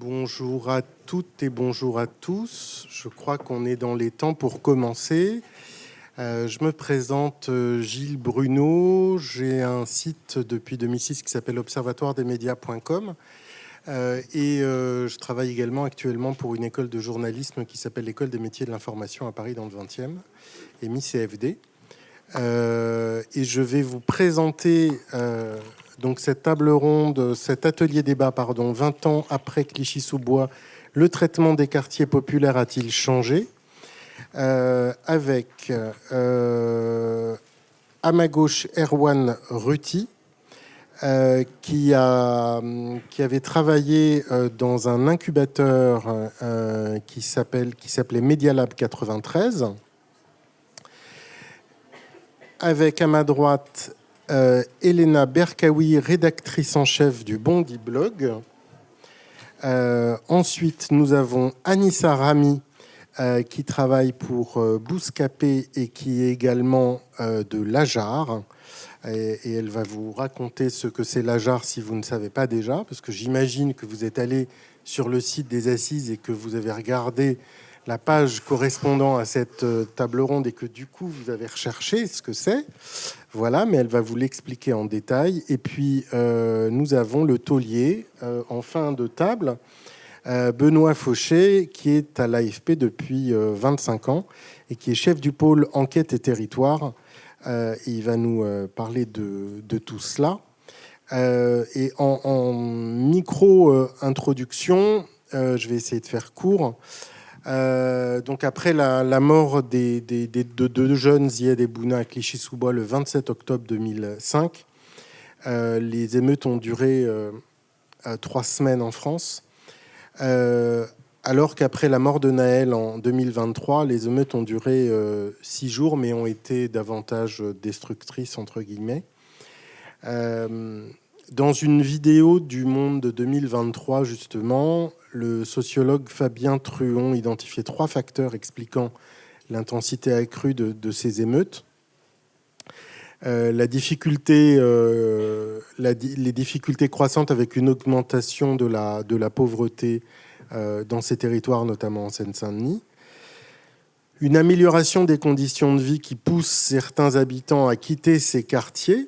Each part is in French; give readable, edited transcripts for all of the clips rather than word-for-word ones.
Bonjour à toutes et bonjour à tous. Je crois qu'on est dans les temps pour commencer. Je me présente Gilles Bruno. J'ai un site depuis 2006 qui s'appelle observatoiredesmédias.com et je travaille également actuellement pour une école de journalisme qui s'appelle l'École des métiers de l'information à Paris dans le 20e, EMI CFD. Et je vais vous présenter donc cette table ronde, cet atelier débat, 20 ans après Clichy-sous-Bois, le traitement des quartiers populaires a-t-il changé, avec à ma gauche Erwan Ruti, qui avait travaillé dans un incubateur qui s'appelait Media Lab 93. Avec à ma droite Elena Berkaoui, rédactrice en chef du Bondi Blog. Ensuite, nous avons Anissa Rami, qui travaille pour Bouscapé et qui est également de l'Ajar. Et elle va vous raconter ce que c'est l'Ajar si vous ne savez pas déjà, parce que j'imagine que vous êtes allé sur le site des Assises et que vous avez regardé la page correspondant à cette table ronde et que du coup vous avez recherché ce que c'est. Voilà, mais elle va vous l'expliquer en détail. Et puis nous avons le taulier en fin de table, Benoît Fauché, qui est à l'AFP depuis 25 ans et qui est chef du pôle enquête et territoire. Il va nous parler de tout cela. Et en micro-introduction, je vais essayer de faire court. Donc après la mort de deux jeunes, Ziad et Bouna, à Clichy-sous-Bois le 27 octobre 2005, les émeutes ont duré 3 semaines en France, alors qu'après la mort de Naël en 2023, les émeutes ont duré 6 jours, mais ont été davantage destructrices, entre guillemets. Dans une vidéo du Monde de 2023, justement, le sociologue Fabien Truon identifiait 3 facteurs expliquant l'intensité accrue de ces émeutes. Les difficultés croissantes avec une augmentation de la pauvreté dans ces territoires, notamment en Seine-Saint-Denis. Une amélioration des conditions de vie qui pousse certains habitants à quitter ces quartiers,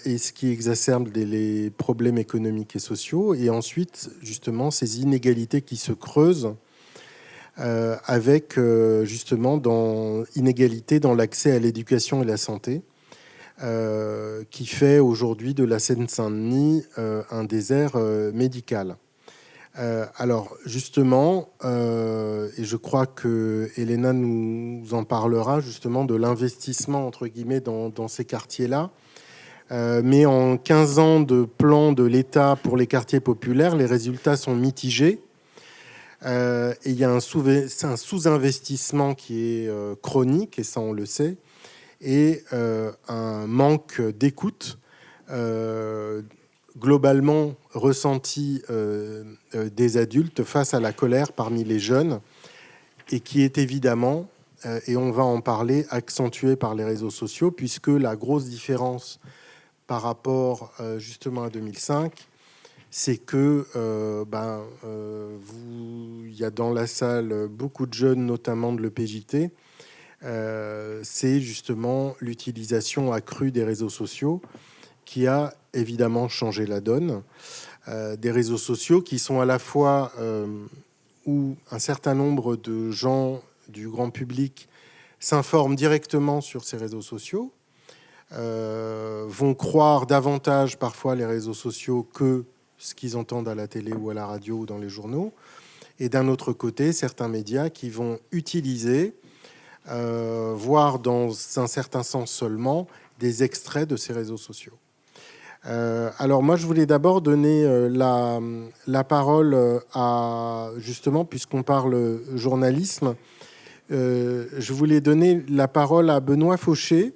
et ce qui exacerbe les problèmes économiques et sociaux. Et ensuite, justement, ces inégalités qui se creusent avec, justement, inégalité dans l'accès à l'éducation et la santé, qui fait aujourd'hui de la Seine-Saint-Denis un désert médical. Alors, justement, et je crois que Elena nous en parlera, justement, de l'investissement, entre guillemets, dans ces quartiers-là. Mais en 15 ans de plan de l'État pour les quartiers populaires, les résultats sont mitigés. Et il y a un sous-investissement qui est chronique, et ça on le sait, et un manque d'écoute globalement ressenti des adultes face à la colère parmi les jeunes, et qui est évidemment, et on va en parler, accentué par les réseaux sociaux, puisque la grosse différence par rapport justement à 2005, c'est que il y a dans la salle beaucoup de jeunes, notamment de l'EPJT. C'est justement l'utilisation accrue des réseaux sociaux qui a évidemment changé la donne. Des réseaux sociaux qui sont à la fois où un certain nombre de gens du grand public s'informent directement sur ces réseaux sociaux, vont croire davantage parfois les réseaux sociaux que ce qu'ils entendent à la télé ou à la radio ou dans les journaux. Et d'un autre côté, certains médias qui vont utiliser, voire dans un certain sens seulement, des extraits de ces réseaux sociaux. Alors moi, je voulais d'abord donner la parole à, justement, puisqu'on parle journalisme, je voulais donner la parole à Benoît Fauché,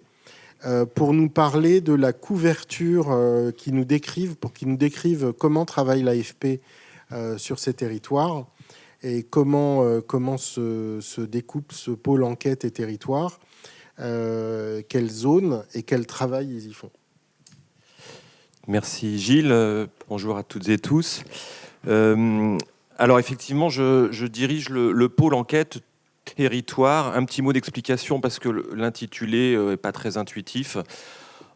pour nous parler de la couverture pour qu'il nous décrive comment travaille l'AFP sur ces territoires et comment se découpe ce pôle enquête et territoire, quelles zones et quel travail ils y font. Merci Gilles, bonjour à toutes et tous. Alors effectivement, je dirige le pôle enquête territoire. Un petit mot d'explication parce que l'intitulé n'est pas très intuitif.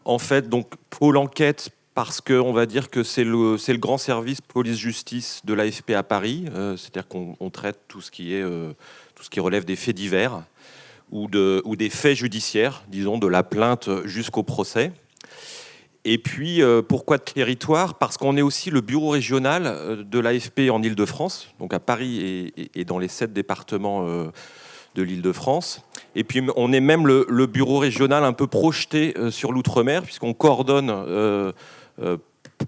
En fait, donc pôle enquête parce qu'on va dire que c'est le grand service police-justice de l'AFP à Paris. C'est-à-dire qu'on traite tout ce qui relève des faits divers ou des faits judiciaires, disons de la plainte jusqu'au procès. Et puis, pourquoi territoire? Parce qu'on est aussi le bureau régional de l'AFP en Île-de-France, donc à Paris et dans les 7 départements de l'Île-de-France. Et puis, on est même le bureau régional un peu projeté sur l'outre-mer, puisqu'on coordonne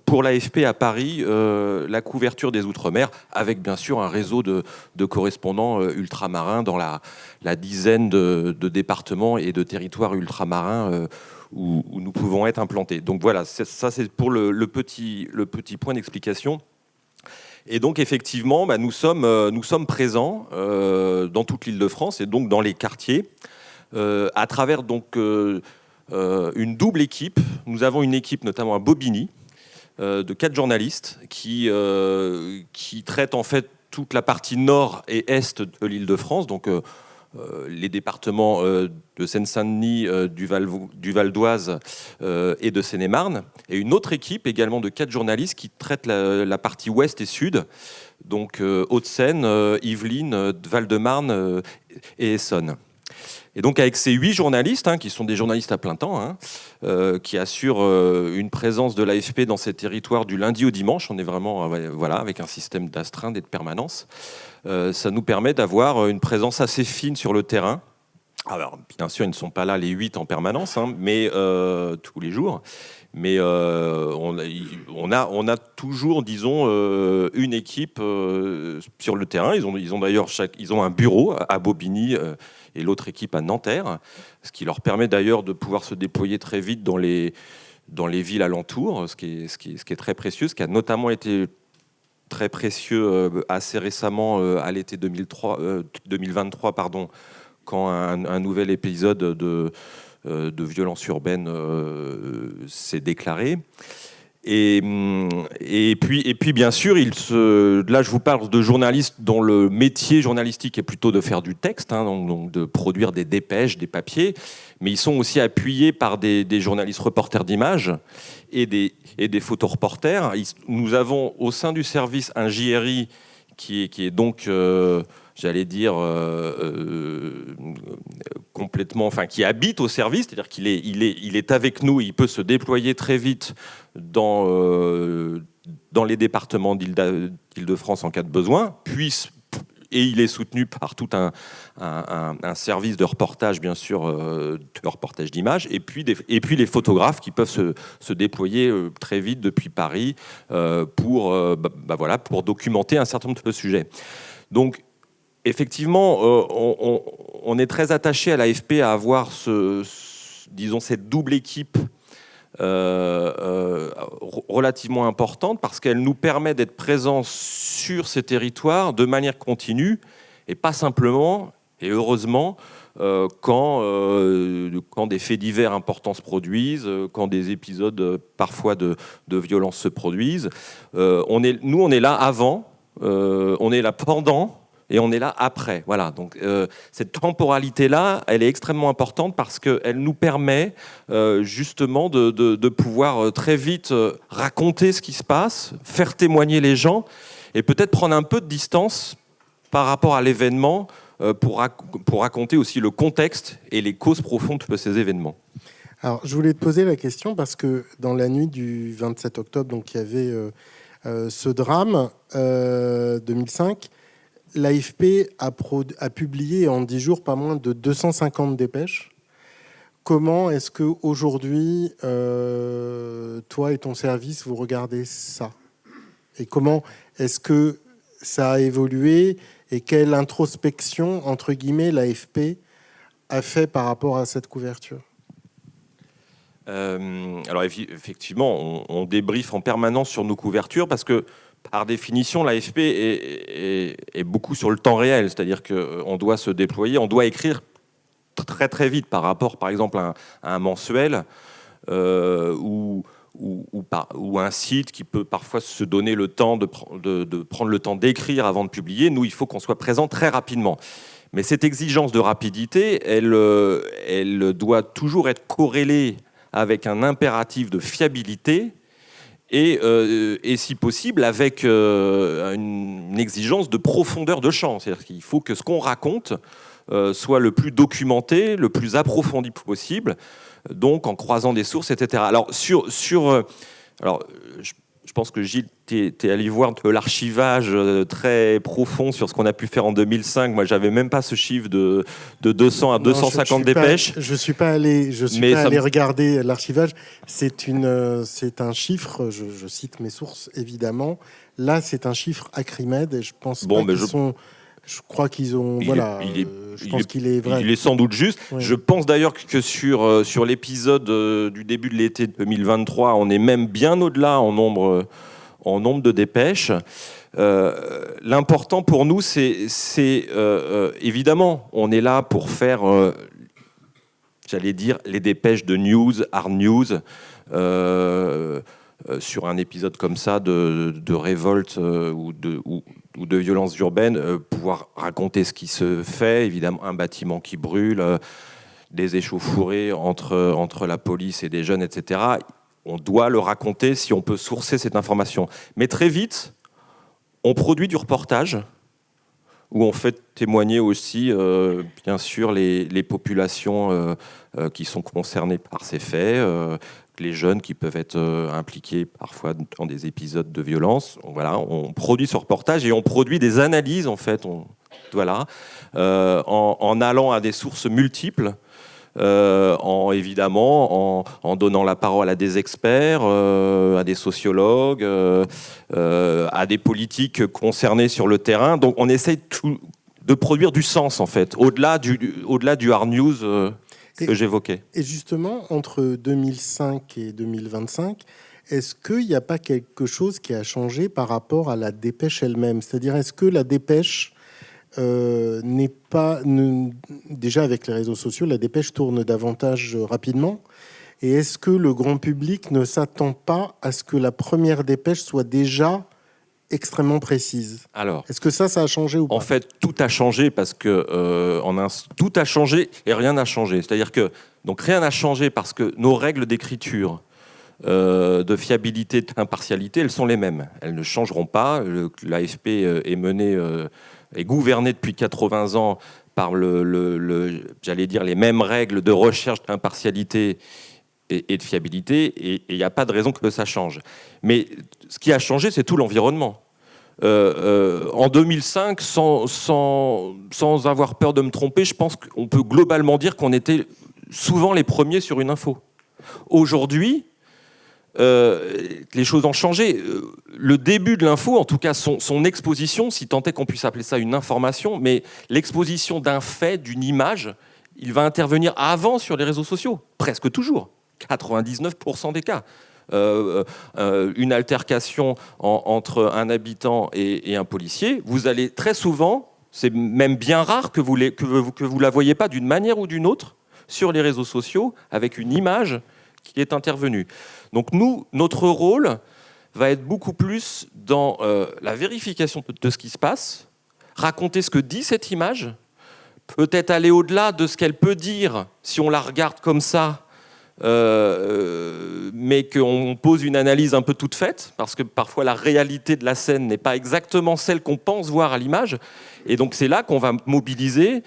pour l'AFP à Paris la couverture des outre-mer, avec bien sûr un réseau de correspondants ultramarins dans la dizaine de départements et de territoires ultramarins où nous pouvons être implantés. Donc voilà, ça c'est pour le petit point d'explication. Et donc effectivement, nous sommes présents dans toute l'Île-de-France et donc dans les quartiers à travers donc une double équipe. Nous avons une équipe notamment à Bobigny de 4 journalistes qui traitent en fait toute la partie nord et est de l'Île-de-France, donc les départements de Seine-Saint-Denis, du Val d'Oise et de Seine-et-Marne, et une autre équipe également de 4 journalistes qui traitent la partie ouest et sud, donc Hauts-de-Seine, Yvelines, Val-de-Marne et Essonne. Et donc avec ces 8 journalistes, qui sont des journalistes à plein temps, qui assurent une présence de l'AFP dans ces territoires du lundi au dimanche, on est vraiment avec un système d'astreinte et de permanence. Ça nous permet d'avoir une présence assez fine sur le terrain. Alors, bien sûr, ils ne sont pas là les 8 en permanence, mais tous les jours. Mais on a toujours, disons, une équipe sur le terrain. Ils ont d'ailleurs un bureau à Bobigny et l'autre équipe à Nanterre, ce qui leur permet d'ailleurs de pouvoir se déployer très vite dans les villes alentours, ce qui est très précieux, ce qui a notamment été très précieux assez récemment à l'été 2023, quand un nouvel épisode de violence urbaine s'est déclaré. Et puis bien sûr, là je vous parle de journalistes dont le métier journalistique est plutôt de faire du texte, donc de produire des dépêches, des papiers, mais ils sont aussi appuyés par des journalistes reporters d'images et des photoreporters. Nous avons au sein du service un JRI qui est donc, j'allais dire, complètement, qui habite au service, c'est-à-dire qu'il est avec nous, il peut se déployer très vite dans les départements d'Île-de-France en cas de besoin, et il est soutenu par tout un service de reportage, bien sûr, de reportage d'images, et puis les photographes qui peuvent se déployer très vite depuis Paris pour documenter un certain nombre de sujets. Donc, effectivement, on est très attaché à l'AFP à avoir cette double équipe relativement importante parce qu'elle nous permet d'être présents sur ces territoires de manière continue et pas simplement, et heureusement, quand des faits divers importants se produisent, quand des épisodes parfois de violence se produisent. On est là avant, on est là pendant, et on est là après. Voilà. Donc, cette temporalité-là, elle est extrêmement importante parce qu'elle nous permet justement de pouvoir très vite raconter ce qui se passe, faire témoigner les gens et peut-être prendre un peu de distance par rapport à l'événement pour raconter aussi le contexte et les causes profondes de ces événements. Alors, je voulais te poser la question parce que dans la nuit du 27 octobre, donc, il y avait ce drame 2005. L'AFP a publié en 10 jours pas moins de 250 dépêches. Comment est-ce qu'aujourd'hui, toi et ton service, vous regardez ça? Et comment est-ce que ça a évolué? Et quelle introspection, entre guillemets, l'AFP a fait par rapport à cette couverture? Alors effectivement, on débriefe en permanence sur nos couvertures parce que par définition, l'AFP est beaucoup sur le temps réel, c'est-à-dire qu'on doit se déployer, on doit écrire très très vite par rapport, par exemple, à un mensuel où ou un site qui peut parfois se donner le temps de prendre le temps d'écrire avant de publier. Nous, il faut qu'on soit présent très rapidement. Mais cette exigence de rapidité, elle doit toujours être corrélée avec un impératif de fiabilité et si possible, avec une exigence de profondeur de champ. C'est-à-dire qu'il faut que ce qu'on raconte soit le plus documenté, le plus approfondi possible, donc en croisant des sources, etc. Alors, je pense que Gilles, tu es allé voir de l'archivage très profond sur ce qu'on a pu faire en 2005. Moi, j'avais même pas ce chiffre de 200 à 250 dépêches. Je suis pas allé regarder l'archivage. C'est un chiffre, je cite mes sources, évidemment. Là, c'est un chiffre Acrimed et je pense je crois qu'ils ont... je pense qu'il est vrai. Il est sans doute juste. Oui. Je pense d'ailleurs que sur l'épisode du début de l'été 2023, on est même bien au-delà en nombre de dépêches. L'important pour nous, c'est évidemment, on est là pour faire, j'allais dire, les dépêches de news, hard news, sur un épisode comme ça de révolte ou de violence urbaine, pouvoir raconter ce qui se fait, évidemment un bâtiment qui brûle, des échauffourées entre la police et des jeunes, etc. On doit le raconter si on peut sourcer cette information. Mais très vite, on produit du reportage où on fait témoigner aussi, bien sûr, les populations qui sont concernées par ces faits, les jeunes qui peuvent être impliqués parfois dans des épisodes de violence. Voilà, on produit ce reportage et on produit des analyses, en fait, en allant à des sources multiples, évidemment, en donnant la parole à des experts, à des sociologues, à des politiques concernés sur le terrain. Donc on essaye de produire du sens, en fait, au-delà du hard news que j'évoquais. Et justement, entre 2005 et 2025, est-ce qu'il n'y a pas quelque chose qui a changé par rapport à la dépêche elle-même ? C'est-à-dire, est-ce que la dépêche n'est pas... Déjà, avec les réseaux sociaux, la dépêche tourne davantage rapidement. Et est-ce que le grand public ne s'attend pas à ce que la première dépêche soit déjà extrêmement précise? Alors, est-ce que ça a changé ou pas? En fait, tout a changé parce que tout a changé et rien n'a changé. C'est-à-dire que donc rien n'a changé parce que nos règles d'écriture, de fiabilité, d'impartialité, elles sont les mêmes. Elles ne changeront pas. L'AFP est gouvernée depuis 80 ans par j'allais dire les mêmes règles de recherche d'impartialité et de fiabilité, et il n'y a pas de raison que ça change. Mais ce qui a changé, c'est tout l'environnement. En 2005, sans avoir peur de me tromper, je pense qu'on peut globalement dire qu'on était souvent les premiers sur une info. Aujourd'hui, les choses ont changé. Le début de l'info, en tout cas son exposition, si tant est qu'on puisse appeler ça une information, mais l'exposition d'un fait, d'une image, il va intervenir avant sur les réseaux sociaux, presque toujours. 99% des cas. Une altercation entre un habitant et un policier, vous allez très souvent, c'est même bien rare que vous la voyez pas d'une manière ou d'une autre sur les réseaux sociaux avec une image qui est intervenue. Donc notre rôle va être beaucoup plus dans la vérification de ce qui se passe, raconter ce que dit cette image, peut-être aller au-delà de ce qu'elle peut dire si on la regarde comme ça, mais qu'on pose une analyse un peu toute faite, parce que parfois la réalité de la scène n'est pas exactement celle qu'on pense voir à l'image. Et donc c'est là qu'on va mobiliser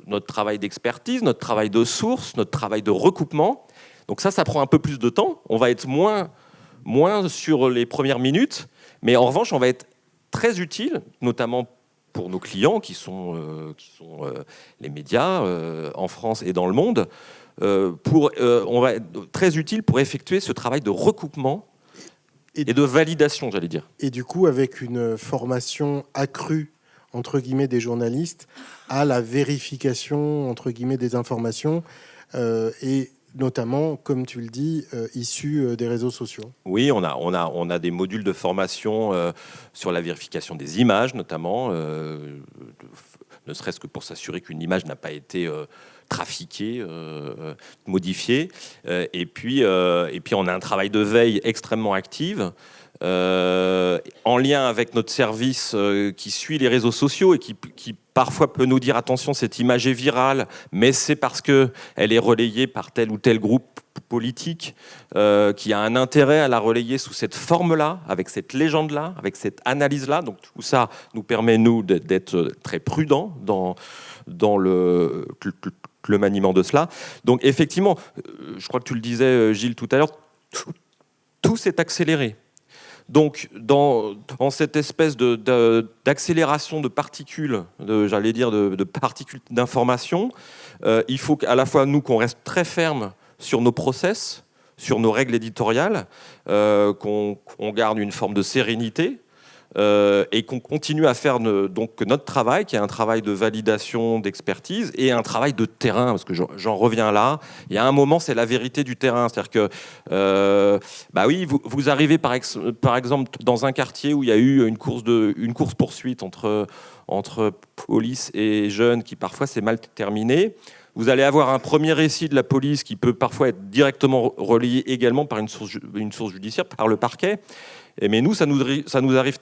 notre travail d'expertise, notre travail de source, notre travail de recoupement. Donc ça prend un peu plus de temps. On va être moins sur les premières minutes, mais en revanche, on va être très utile, notamment pour nos clients qui sont les médias en France et dans le monde. On va être très utile pour effectuer ce travail de recoupement et de validation, j'allais dire. Et du coup, avec une formation accrue, entre guillemets, des journalistes à la vérification, entre guillemets, des informations, et notamment, comme tu le dis, issus des réseaux sociaux. Oui, on a des modules de formation sur la vérification des images, notamment, ne serait-ce que pour s'assurer qu'une image n'a pas été trafiquée, modifiée. Et puis, on a un travail de veille extrêmement actif, en lien avec notre service qui suit les réseaux sociaux et qui parfois peut nous dire attention, cette image est virale, mais c'est parce qu'elle est relayée par tel ou tel groupe politique qui a un intérêt à la relayer sous cette forme-là, avec cette légende-là, avec cette analyse-là. Donc tout ça nous permet, nous, d'être très prudents dans le maniement de cela. Donc effectivement, je crois que tu le disais, Gilles, tout à l'heure, tout s'est accéléré. Donc, dans cette espèce d'accélération de particules, j'allais dire de particules d'information, il faut qu'à la fois, nous, qu'on reste très ferme sur nos process, sur nos règles éditoriales, qu'on garde une forme de sérénité, et qu'on continue à faire donc notre travail, qui est un travail de validation, d'expertise, et un travail de terrain, parce que j'en reviens là. Il y a un moment, c'est la vérité du terrain. C'est-à-dire que, oui, vous arrivez par exemple dans un quartier où il y a eu une course-poursuite entre police et jeunes qui parfois s'est mal terminée. Vous allez avoir un premier récit de la police qui peut parfois être directement relayé également par une source judiciaire, par le parquet. Mais nous, ça nous arrive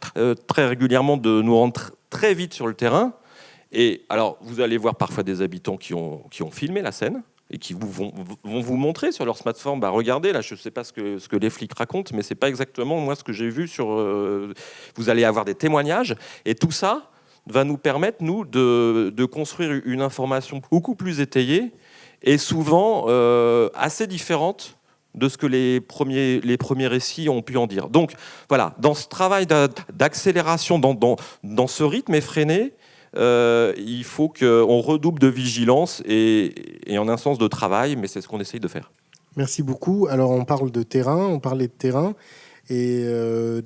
très régulièrement de nous rendre très vite sur le terrain. Et alors, vous allez voir parfois des habitants qui ont filmé la scène et qui vont vous montrer sur leur smartphone. Regardez, là, je ne sais pas ce que les flics racontent, mais ce n'est pas exactement moi ce que j'ai vu sur... Vous allez avoir des témoignages. Et tout ça va nous permettre, nous, de construire une information beaucoup plus étayée et souvent assez différente de ce que les premiers récits ont pu en dire. Donc voilà, dans ce travail d'accélération, dans ce rythme effréné, il faut qu'on redouble de vigilance et en un sens de travail, mais c'est ce qu'on essaye de faire. Merci beaucoup. Alors on parle de terrain, on parlait de terrain, et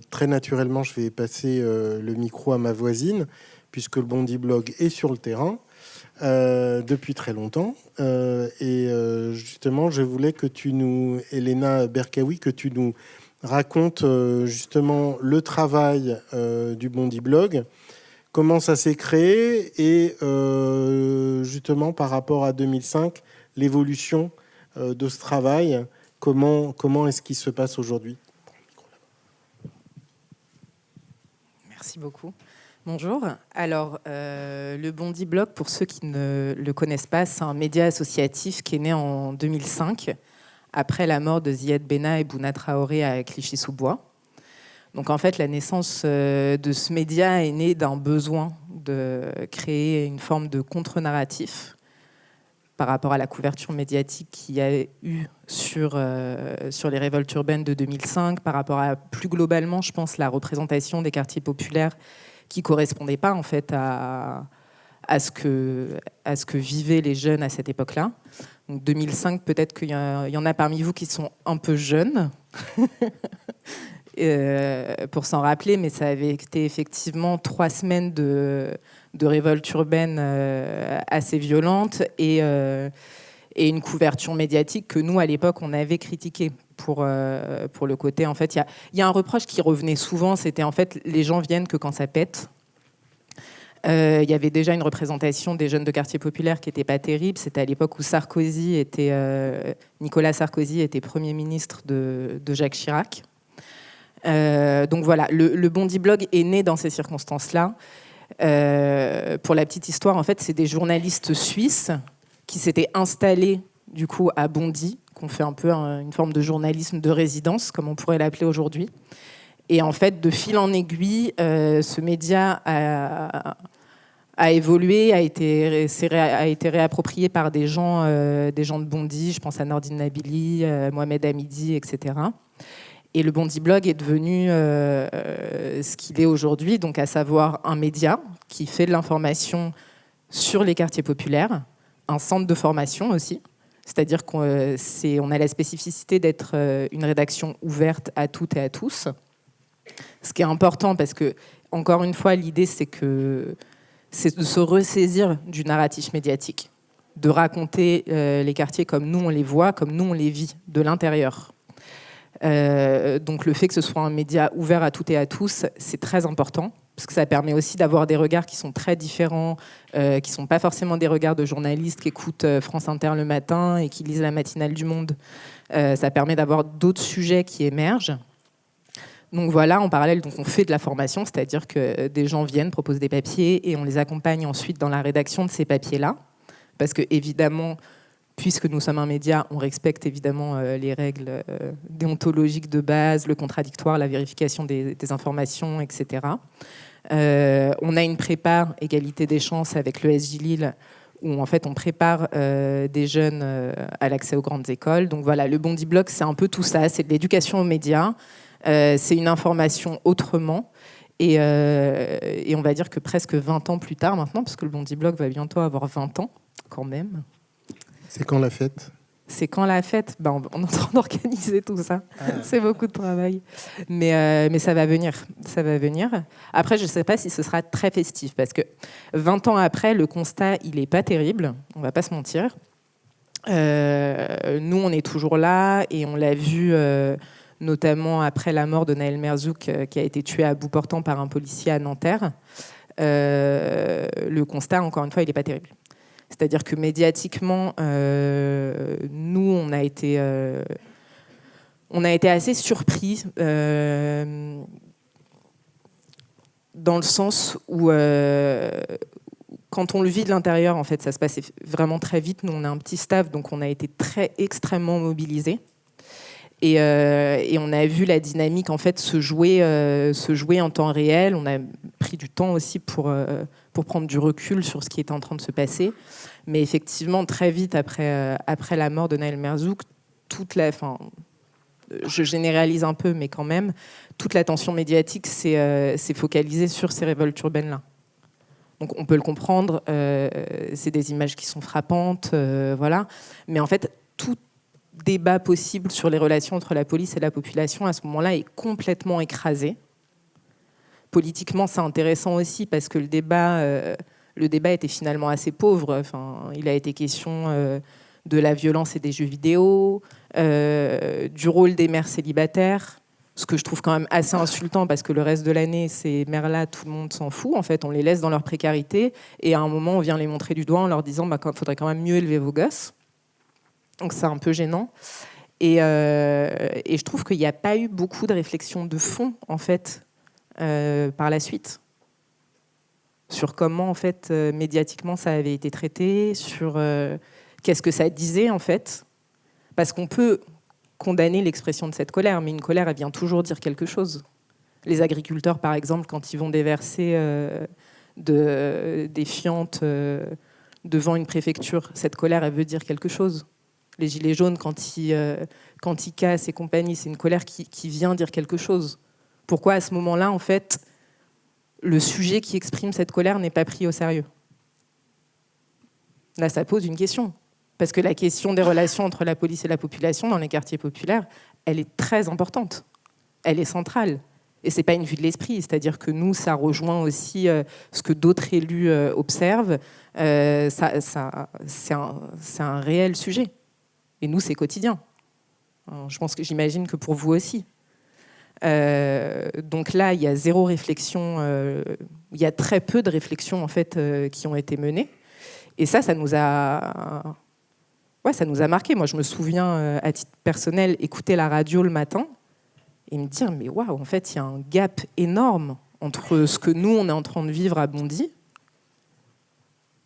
très naturellement je vais passer le micro à ma voisine, puisque le Bondy Blog est sur le terrain. Depuis très longtemps. Justement, je voulais que Elena Berkaoui, que tu nous racontes justement le travail du Bondy Blog, comment ça s'est créé et justement par rapport à 2005, l'évolution de ce travail, comment est-ce qu'il se passe aujourd'hui? Merci beaucoup. Bonjour. Alors, le Bondy Blog, pour ceux qui ne le connaissent pas, c'est un média associatif qui est né en 2005, après la mort de Ziad Benna et Bouna Traoré à Clichy-sous-Bois. Donc, en fait, la naissance de ce média est née d'un besoin de créer une forme de contre-narratif par rapport à la couverture médiatique qu'il y a eu sur les révoltes urbaines de 2005, par rapport à, plus globalement, je pense, la représentation des quartiers populaires qui ne correspondait pas en fait à ce que vivaient les jeunes à cette époque-là. Donc 2005, peut-être qu'il y en a parmi vous qui sont un peu jeunes pour s'en rappeler, mais ça avait été effectivement 3 semaines de révolte urbaine assez violente et une couverture médiatique que nous, à l'époque, on avait critiquée pour le côté, en fait, il y a un reproche qui revenait souvent, c'était en fait, les gens viennent que quand ça pète. Il y avait déjà une représentation des jeunes de quartier populaire qui n'était pas terrible. C'était à l'époque où Nicolas Sarkozy était Premier ministre de Jacques Chirac. Donc voilà, le Bondy Blog est né dans ces circonstances-là. Pour la petite histoire, en fait, c'est des journalistes suisses qui s'étaient installés du coup à Bondy, qu'on fait un peu une forme de journalisme de résidence, comme on pourrait l'appeler aujourd'hui. Et en fait, de fil en aiguille, ce média a évolué, a été réapproprié par des gens de Bondy. Je pense à Nordine Nabili, Mohamed Hamidi, etc. Et le Bondy Blog est devenu ce qu'il est aujourd'hui, donc à savoir un média qui fait de l'information sur les quartiers populaires, un centre de formation aussi. C'est-à-dire qu'on a la spécificité d'être une rédaction ouverte à toutes et à tous. Ce qui est important parce que, encore une fois, l'idée c'est de se ressaisir du narratif médiatique. de raconter les quartiers comme nous on les voit, comme nous on les vit, de l'intérieur. Donc le fait que ce soit un média ouvert à toutes et à tous, c'est très important, parce que ça permet aussi d'avoir des regards qui sont très différents, qui ne sont pas forcément des regards de journalistes qui écoutent France Inter le matin et qui lisent la matinale du Monde. Ça permet d'avoir d'autres sujets qui émergent. Donc voilà, en parallèle, donc on fait de la formation, c'est-à-dire que des gens viennent, proposent des papiers et on les accompagne ensuite dans la rédaction de ces papiers-là. Parce que évidemment, puisque nous sommes un média, on respecte évidemment les règles déontologiques de base, le contradictoire, la vérification des informations, etc. On a une prépa égalité des chances avec l'ESJ Lille, où en fait on prépare des jeunes à l'accès aux grandes écoles. Donc voilà, le Bondi Blog, c'est un peu tout ça, c'est de l'éducation aux médias, c'est une information autrement. Et on va dire que presque 20 ans plus tard maintenant, parce que le Bondi Blog va bientôt avoir 20 ans quand même. C'est quand la fête ? C'est quand la fête ? On est en train d'organiser tout ça. C'est beaucoup de travail. Mais ça va venir. Ça va venir. Après, je ne sais pas si ce sera très festif, parce que 20 ans après, le constat, il n'est pas terrible. On ne va pas se mentir. Nous, on est toujours là, et on l'a vu notamment après la mort de Nahel Merzouk, qui a été tué à bout portant par un policier à Nanterre. Le constat, encore une fois, il n'est pas terrible. C'est-à-dire que médiatiquement, nous, on a été assez surpris dans le sens où, quand on le vit de l'intérieur, en fait, ça se passait vraiment très vite. Nous, on a un petit staff, donc on a été extrêmement mobilisés. Et on a vu la dynamique en fait se jouer en temps réel. On a pris du temps aussi pour prendre du recul sur ce qui était en train de se passer. Mais effectivement, très vite après la mort de Nahel Merzouk, je généralise un peu, mais quand même, toute l'attention médiatique s'est focalisée sur ces révoltes urbaines-là. Donc on peut le comprendre, c'est des images qui sont frappantes, voilà. Mais en fait, tout débat possible sur les relations entre la police et la population à ce moment-là est complètement écrasé. Politiquement, c'est intéressant aussi parce que le débat était finalement assez pauvre. Enfin, il a été question de la violence et des jeux vidéo, du rôle des mères célibataires, ce que je trouve quand même assez insultant parce que le reste de l'année, ces mères-là, tout le monde s'en fout. En fait, on les laisse dans leur précarité et à un moment, on vient les montrer du doigt en leur disant qu'il faudrait quand même mieux élever vos gosses. Donc c'est un peu gênant. Et je trouve qu'il n'y a pas eu beaucoup de réflexion de fond, en fait, par la suite, sur comment, en fait, médiatiquement, ça avait été traité, sur qu'est-ce que ça disait, en fait. Parce qu'on peut condamner l'expression de cette colère, mais une colère, elle vient toujours dire quelque chose. Les agriculteurs, par exemple, quand ils vont déverser des fientes devant une préfecture, cette colère, elle veut dire quelque chose. Les gilets jaunes, quand ils cassent et compagnie, c'est une colère qui vient dire quelque chose. Pourquoi, à ce moment-là, en fait, le sujet qui exprime cette colère n'est pas pris au sérieux ? Là, ça pose une question. Parce que la question des relations entre la police et la population dans les quartiers populaires, elle est très importante. Elle est centrale. Et ce n'est pas une vue de l'esprit. C'est-à-dire que nous, ça rejoint aussi ce que d'autres élus observent. C'est un réel sujet. Et nous, c'est quotidien. Alors, j'imagine que pour vous aussi. Donc là, il y a zéro réflexion. Il y a très peu de réflexions en fait qui ont été menées. Et ça nous a marqué. Moi, je me souviens, à titre personnel, écouter la radio le matin et me dire, mais waouh, en fait, il y a un gap énorme entre ce que nous, on est en train de vivre à Bondy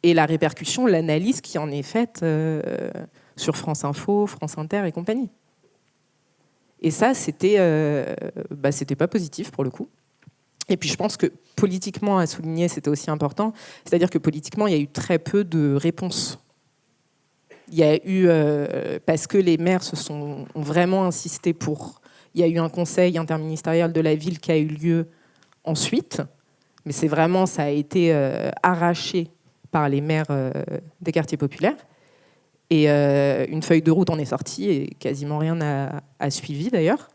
et la répercussion, l'analyse qui en est faite sur France Info, France Inter et compagnie. Et ça, c'était pas positif pour le coup. Et puis je pense que politiquement, à souligner, c'était aussi important. C'est-à-dire que politiquement, il y a eu très peu de réponses. Il y a eu, parce que les maires ont vraiment insisté pour... Il y a eu un conseil interministériel de la ville qui a eu lieu ensuite, mais ça a été arraché par les maires des quartiers populaires. Et une feuille de route en est sortie et quasiment rien n'a suivi d'ailleurs.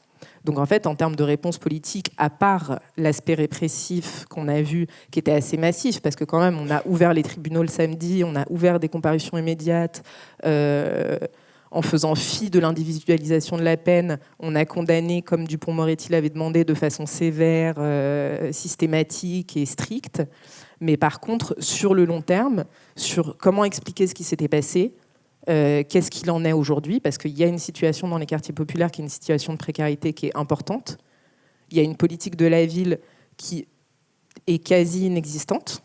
Donc en fait, en termes de réponse politique, à part l'aspect répressif qu'on a vu, qui était assez massif, parce que quand même, on a ouvert les tribunaux le samedi, on a ouvert des comparutions immédiates, en faisant fi de l'individualisation de la peine, on a condamné, comme Dupond-Moretti l'avait demandé, de façon sévère, systématique et stricte. Mais par contre, sur le long terme, sur comment expliquer ce qui s'était passé, qu'est-ce qu'il en est aujourd'hui, parce qu'il y a une situation dans les quartiers populaires qui est une situation de précarité qui est importante. Il y a une politique de la ville qui est quasi inexistante.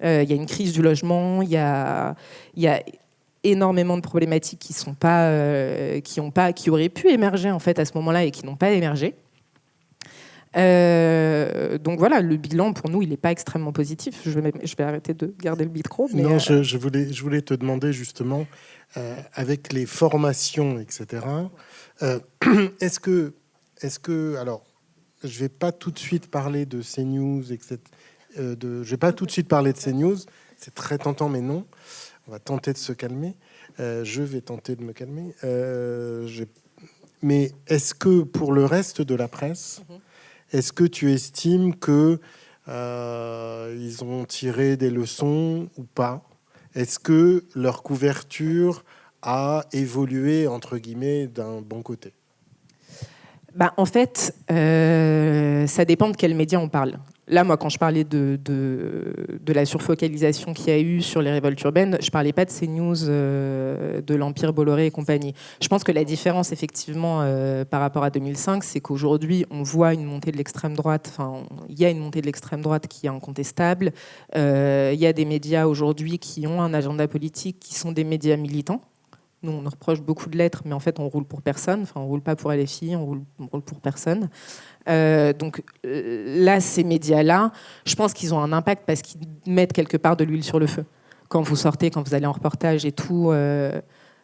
Il y a une crise du logement, il y a énormément de problématiques qui auraient pu émerger en fait à ce moment-là et qui n'ont pas émergé. Donc voilà, le bilan pour nous, il n'est pas extrêmement positif. Je vais arrêter de garder le micro. Mais non, je voulais te demander justement, avec les formations, etc. Est-ce que, alors, je vais pas tout de suite parler de CNews, etc. Je vais pas tout de suite parler de CNews. C'est très tentant, mais non. On va tenter de se calmer. Je vais tenter de me calmer. Mais est-ce que pour le reste de la presse, est-ce que tu estimes que ils ont tiré des leçons ou pas? Est-ce que leur couverture a évolué, entre guillemets, d'un bon côté? En fait, ça dépend de quel média on parle. Là, moi, quand je parlais de la surfocalisation qu'il y a eu sur les révoltes urbaines, je ne parlais pas de CNews, de l'Empire Bolloré et compagnie. Je pense que la différence, effectivement, par rapport à 2005, c'est qu'aujourd'hui, on voit une montée de l'extrême droite. Enfin, il y a une montée de l'extrême droite qui est incontestable. Il y a des médias aujourd'hui qui ont un agenda politique, qui sont des médias militants. Nous, on nous reproche beaucoup de lettres, mais en fait, on roule pour personne. Enfin, on roule pas pour LFI, on roule pour personne. Donc là, ces médias-là, je pense qu'ils ont un impact parce qu'ils mettent quelque part de l'huile sur le feu. Quand vous sortez, quand vous allez en reportage et tout,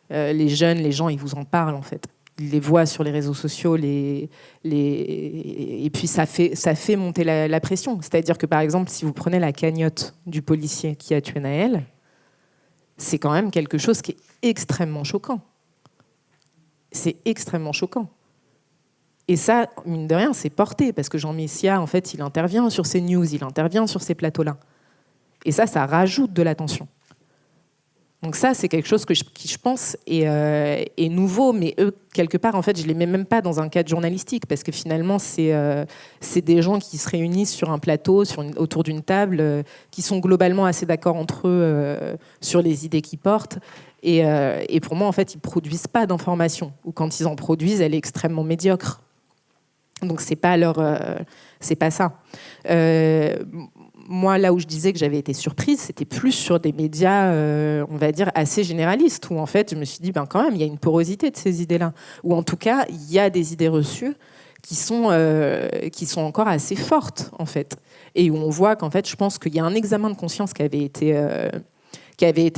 les jeunes, les gens, ils vous en parlent en fait. Ils les voient sur les réseaux sociaux, et puis ça fait monter la pression. C'est-à-dire que par exemple, si vous prenez la cagnotte du policier qui a tué Naël, c'est quand même quelque chose qui est extrêmement choquant. C'est extrêmement choquant. Et ça, mine de rien, c'est porté, parce que Jean Messia, en fait, il intervient sur ces news, il intervient sur ces plateaux-là. Et ça rajoute de la tension. Donc ça, c'est quelque chose qui, je pense, est nouveau, mais eux, quelque part, en fait, je ne les mets même pas dans un cadre journalistique, parce que finalement, c'est des gens qui se réunissent sur un plateau, autour d'une table, qui sont globalement assez d'accord entre eux sur les idées qu'ils portent. Et pour moi, en fait, ils ne produisent pas d'information, ou quand ils en produisent, elle est extrêmement médiocre. Donc, c'est pas ça. Moi, là où je disais que j'avais été surprise, c'était plus sur des médias, on va dire, assez généralistes, où en fait, je me suis dit, quand même, il y a une porosité de ces idées-là. Ou en tout cas, il y a des idées reçues qui sont encore assez fortes, en fait. Et où on voit qu'en fait, je pense qu'il y a un examen de conscience qui avait été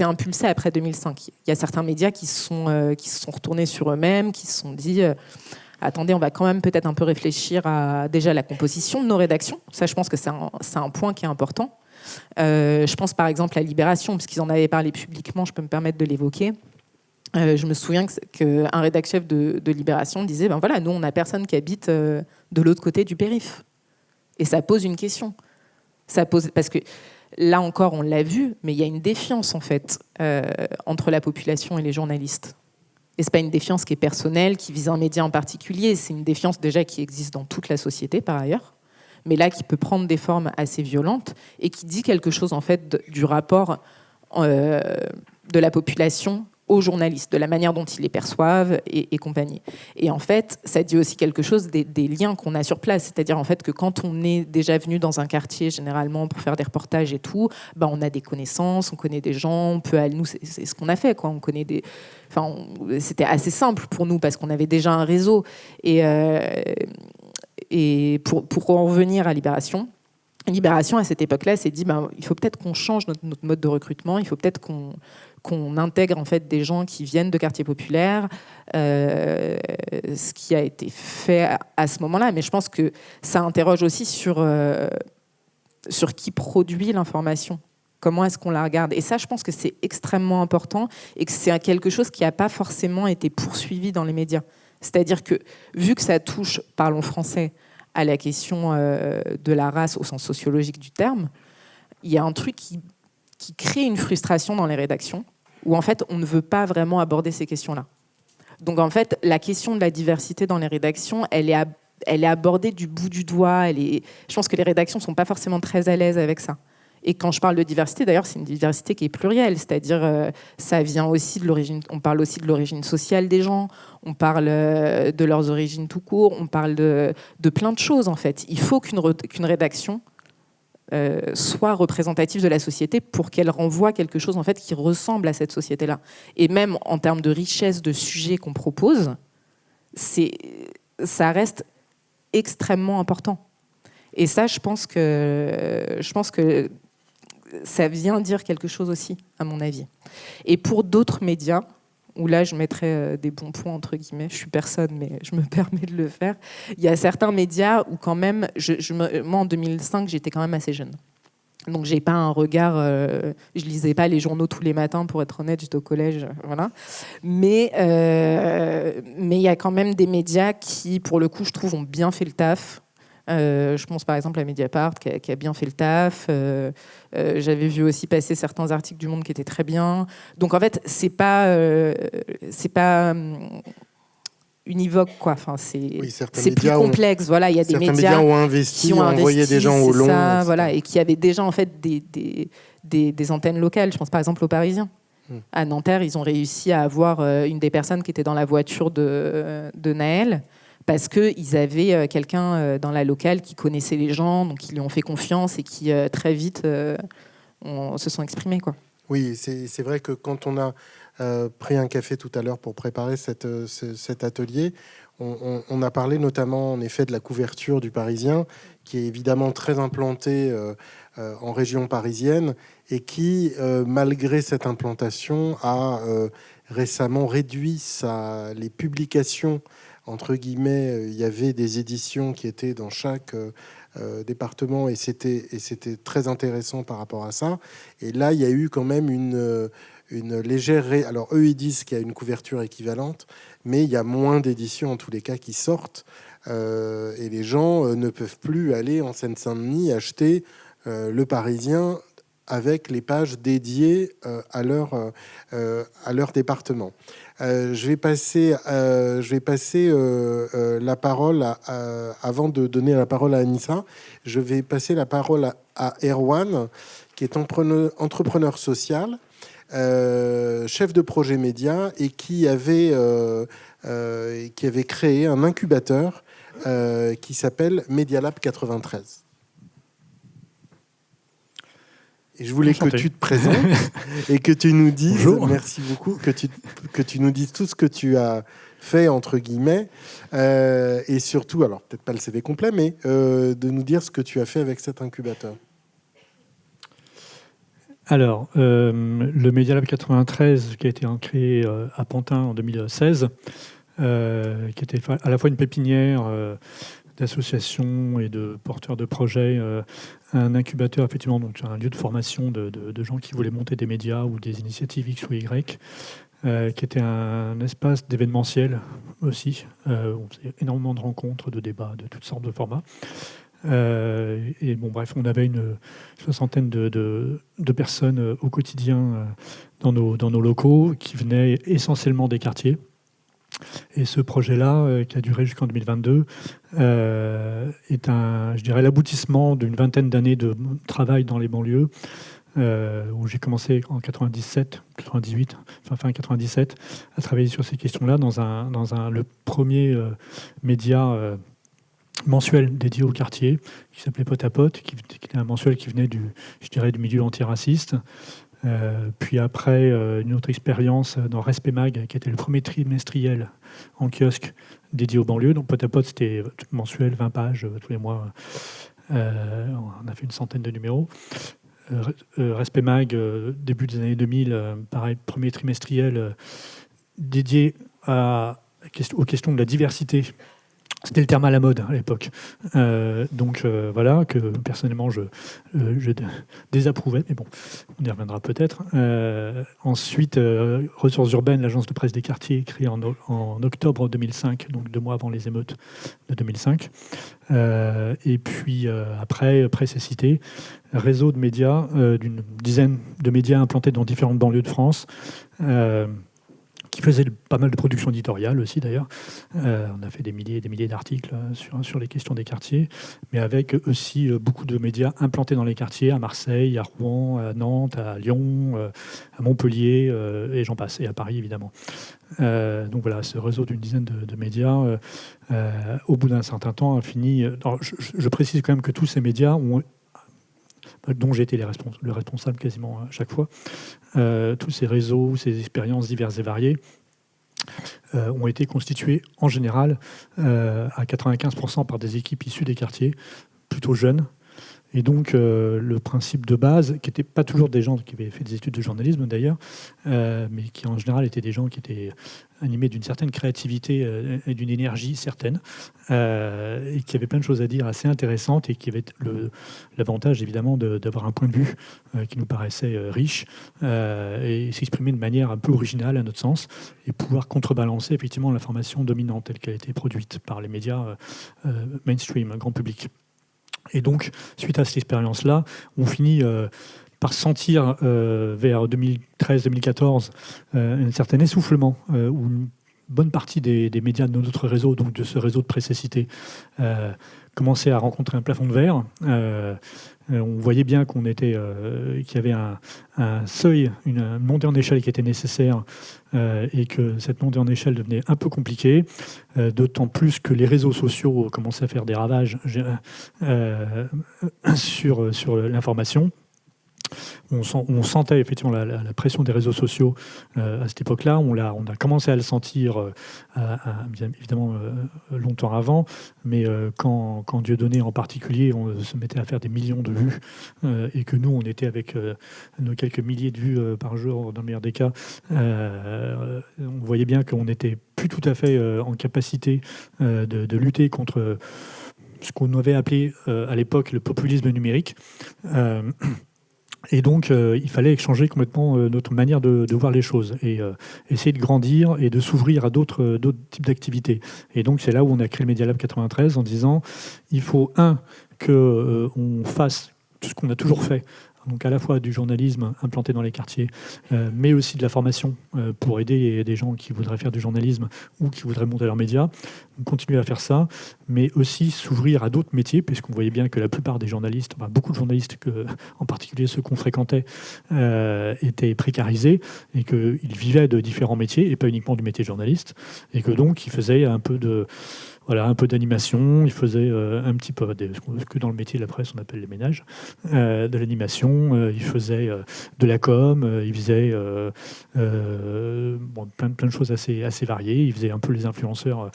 impulsé après 2005. Il y a certains médias qui se sont retournés sur eux-mêmes, qui se sont dit... attendez, on va quand même peut-être un peu réfléchir à déjà la composition de nos rédactions. Ça, je pense que c'est un point qui est important. Je pense par exemple à Libération, parce qu'ils en avaient parlé publiquement, je peux me permettre de l'évoquer. Je me souviens qu'un rédac-chef de Libération disait, voilà, nous, on n'a personne qui habite de l'autre côté du périph'. Et ça pose une question. Parce que là encore, on l'a vu, mais il y a une défiance, en fait, entre la population et les journalistes. Et ce n'est pas une défiance qui est personnelle, qui vise un média en particulier. C'est une défiance déjà qui existe dans toute la société, par ailleurs, mais là qui peut prendre des formes assez violentes et qui dit quelque chose en fait du rapport de la population aux journalistes, de la manière dont ils les perçoivent et compagnie. Et en fait, ça dit aussi quelque chose des liens qu'on a sur place. C'est-à-dire en fait que quand on est déjà venu dans un quartier, généralement, pour faire des reportages et tout, on a des connaissances, on connaît des gens, on peut aller... Nous, c'est ce qu'on a fait, quoi. On connaît des... c'était assez simple pour nous parce qu'on avait déjà un réseau. Et pour en revenir à Libération, à cette époque-là, s'est dit il faut peut-être qu'on change notre mode de recrutement, il faut peut-être qu'on intègre en fait des gens qui viennent de quartiers populaires, ce qui a été fait à ce moment-là. Mais je pense que ça interroge aussi sur qui produit l'information. Comment est-ce qu'on la regarde? Et ça, je pense que c'est extrêmement important et que c'est quelque chose qui n'a pas forcément été poursuivi dans les médias. C'est-à-dire que, vu que ça touche, parlons français, à la question de la race au sens sociologique du terme, il y a un truc qui crée une frustration dans les rédactions, où en fait, on ne veut pas vraiment aborder ces questions-là. Donc en fait, la question de la diversité dans les rédactions, elle est abordée du bout du doigt. Je pense que les rédactions ne sont pas forcément très à l'aise avec ça. Et quand je parle de diversité, d'ailleurs, c'est une diversité qui est plurielle, c'est-à-dire ça vient aussi de l'origine. On parle aussi de l'origine sociale des gens, on parle de leurs origines tout court, on parle de plein de choses en fait. Il faut qu'une rédaction soit représentative de la société pour qu'elle renvoie quelque chose en fait qui ressemble à cette société-là. Et même en termes de richesse de sujets qu'on propose, ça reste extrêmement important. Et ça, je pense que ça vient dire quelque chose aussi, à mon avis. Et pour d'autres médias, où là, je mettrais des bons points, entre guillemets, je suis personne, mais je me permets de le faire, il y a certains médias où quand même, moi en 2005, j'étais quand même assez jeune. Donc j'ai pas un regard, je lisais pas les journaux tous les matins, pour être honnête, j'étais au collège, voilà. Mais il y a quand même des médias qui, pour le coup, je trouve, ont bien fait le taf. Je pense par exemple à Mediapart qui a bien fait le taf. J'avais vu aussi passer certains articles du Monde qui étaient très bien. Donc en fait, c'est pas univoque, quoi. Enfin, c'est plus complexe. Voilà, il y a des médias ont investi, ont envoyé des gens au long, ça, voilà, et qui avaient déjà en fait des antennes locales. Je pense par exemple aux Parisiens. À Nanterre, ils ont réussi à avoir une des personnes qui était dans la voiture de Naël, parce qu'ils avaient quelqu'un dans la locale qui connaissait les gens, donc ils lui ont fait confiance et qui très vite se sont exprimés, quoi. Oui, c'est vrai que quand on a pris un café tout à l'heure pour préparer cet atelier, on a parlé notamment en effet de la couverture du Parisien, qui est évidemment très implantée en région parisienne et qui, malgré cette implantation, a récemment réduit les publications. Entre guillemets, il y avait des éditions qui étaient dans chaque département et c'était très intéressant par rapport à ça. Et là, il y a eu quand même une légère... Alors, eux, ils disent qu'il y a une couverture équivalente, mais il y a moins d'éditions, en tous les cas, qui sortent. Et les gens ne peuvent plus aller en Seine-Saint-Denis acheter Le Parisien avec les pages dédiées à leur département. Je vais passer la parole avant de donner la parole à Anissa. Je vais passer la parole à Erwan, qui est entrepreneur social, chef de projet média et qui avait créé un incubateur qui s'appelle Medialab 93. Et je voulais que tu te présentes et que tu nous dises, bonjour. Merci beaucoup, que tu nous dises tout ce que tu as fait, entre guillemets, et surtout, alors peut-être pas le CV complet, mais de nous dire ce que tu as fait avec cet incubateur. Alors, le Medialab 93, qui a été créé à Pantin en 2016, qui était à la fois une pépinière d'associations et de porteurs de projets, un incubateur, effectivement, donc un lieu de formation de gens qui voulaient monter des médias ou des initiatives X ou Y, qui était un espace d'événementiel aussi. On faisait énormément de rencontres, de débats, de toutes sortes de formats. Et bon, bref, on avait une soixantaine de personnes au quotidien dans nos locaux qui venaient essentiellement des quartiers. Et ce projet-là, qui a duré jusqu'en 2022, est je dirais, l'aboutissement d'une vingtaine d'années de travail dans les banlieues, où j'ai commencé en 98, fin 97, à travailler sur ces questions-là dans le premier média mensuel dédié au quartier, qui s'appelait Pot à Pot, qui était un mensuel qui venait du milieu antiraciste. Puis après, une autre expérience dans Respect Mag, qui était le premier trimestriel en kiosque dédié aux banlieues. Donc Pot à Pot, c'était mensuel, 20 pages tous les mois. On a fait une centaine de numéros. Respect Mag, début des années 2000, pareil, premier trimestriel dédié aux questions de la diversité C'était le terme à la mode à l'époque. Donc voilà, que personnellement je désapprouvais, mais bon, on y reviendra peut-être. Ensuite, Ressources urbaines, l'agence de presse des quartiers, créée en octobre 2005, donc 2 mois avant les émeutes de 2005. Et puis après, Presse et Cité, réseau de médias, d'une dizaine de médias implantés dans différentes banlieues de France. Qui faisait pas mal de production éditoriale aussi d'ailleurs. On a fait des milliers et des milliers d'articles sur les questions des quartiers, mais avec aussi beaucoup de médias implantés dans les quartiers, à Marseille, à Rouen, à Nantes, à Lyon, à Montpellier, et j'en passe, et à Paris évidemment. Donc voilà, ce réseau d'une dizaine de médias, au bout d'un certain temps, a fini... Alors, je précise quand même que tous ces médias dont j'ai été le responsable quasiment à chaque fois, tous ces réseaux, ces expériences diverses et variées, ont été constitués en général à 95% par des équipes issues des quartiers, plutôt jeunes. Et donc le principe de base, qui n'étaient pas toujours des gens qui avaient fait des études de journalisme d'ailleurs, mais qui en général étaient des gens qui étaient animés d'une certaine créativité et d'une énergie certaine, et qui avaient plein de choses à dire assez intéressantes, et qui avaient l'avantage évidemment d'avoir un point de vue qui nous paraissait riche, et s'exprimer de manière un peu originale à notre sens, et pouvoir contrebalancer effectivement l'information dominante telle qu'elle a été produite par les médias mainstream, grand public. Et donc, suite à cette expérience-là, on finit par sentir vers 2013-2014 un certain essoufflement, où une bonne partie des médias de notre réseau, donc de ce réseau de Presse et Cité, commençait à rencontrer un plafond de verre. On voyait bien qu'il y avait un seuil, une montée en échelle qui était nécessaire, et que cette montée en échelle devenait un peu compliquée, d'autant plus que les réseaux sociaux commençaient à faire des ravages sur l'information. On sentait effectivement la pression des réseaux sociaux à cette époque-là. On a commencé à le sentir bien évidemment longtemps avant, mais quand Dieudonné en particulier, on se mettait à faire des millions de vues, et que nous, on était avec nos quelques milliers de vues par jour, dans le meilleur des cas, on voyait bien qu'on n'était plus tout à fait en capacité de lutter contre ce qu'on avait appelé à l'époque le populisme numérique. Et donc, il fallait changer complètement notre manière de voir les choses, et essayer de grandir et de s'ouvrir à d'autres types d'activités. Et donc, c'est là où on a créé le Media Lab 93 en disant il faut, qu'on fasse tout ce qu'on a toujours fait, donc à la fois du journalisme implanté dans les quartiers, mais aussi de la formation pour aider des gens qui voudraient faire du journalisme ou qui voudraient monter leurs médias. On continue à faire ça, mais aussi s'ouvrir à d'autres métiers, puisqu'on voyait bien que la plupart des journalistes, enfin beaucoup de journalistes, en particulier ceux qu'on fréquentait, étaient précarisés, et qu'ils vivaient de différents métiers, et pas uniquement du métier de journaliste, et que donc ils faisaient un peu d'animation, il faisait un petit peu ce que dans le métier de la presse on appelle les ménages, de l'animation, il faisait de la com, il faisait plein de choses assez variées, il faisait un peu les influenceurs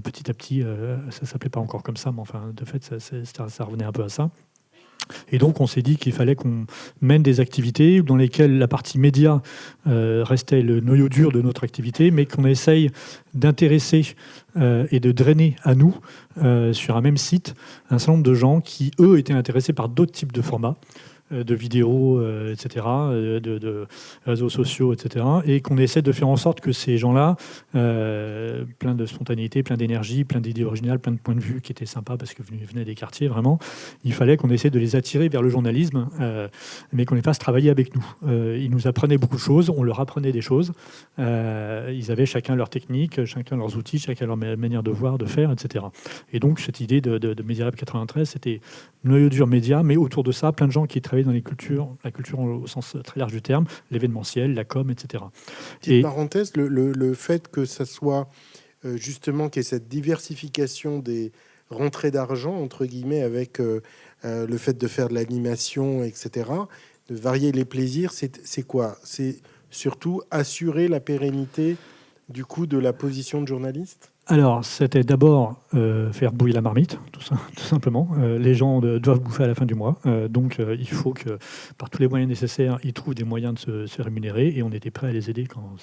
petit à petit, ça s'appelait pas encore comme ça, mais enfin de fait ça revenait un peu à ça. Et donc, on s'est dit qu'il fallait qu'on mène des activités dans lesquelles la partie média restait le noyau dur de notre activité, mais qu'on essaye d'intéresser et de drainer à nous, sur un même site, un certain nombre de gens qui, eux, étaient intéressés par d'autres types de formats, de vidéos, etc., de réseaux sociaux, etc., et qu'on essaie de faire en sorte que ces gens-là, plein de spontanéité, plein d'énergie, plein d'idées originales, plein de points de vue qui étaient sympas parce qu'ils venaient des quartiers, vraiment, il fallait qu'on essaie de les attirer vers le journalisme, mais qu'on les fasse travailler avec nous. Ils nous apprenaient beaucoup de choses, on leur apprenait des choses, ils avaient chacun leur technique, chacun leurs outils, chacun leur manière de voir, de faire, etc. Et donc, cette idée de Media Lab 93, c'était noyau dur média, mais autour de ça, plein de gens qui travaillaient dans la culture au sens très large du terme, l'événementiel, la com, etc. Petite parenthèse, le fait que ça soit justement qu'il y ait cette diversification des rentrées d'argent, entre guillemets, avec le fait de faire de l'animation, etc., de varier les plaisirs, c'est quoi? C'est surtout assurer la pérennité du coup de la position de journaliste? Alors, c'était d'abord faire bouillir la marmite, tout simplement. Les gens doivent bouffer à la fin du mois, donc il faut que, par tous les moyens nécessaires, ils trouvent des moyens de se rémunérer, et on était prêt à les aider en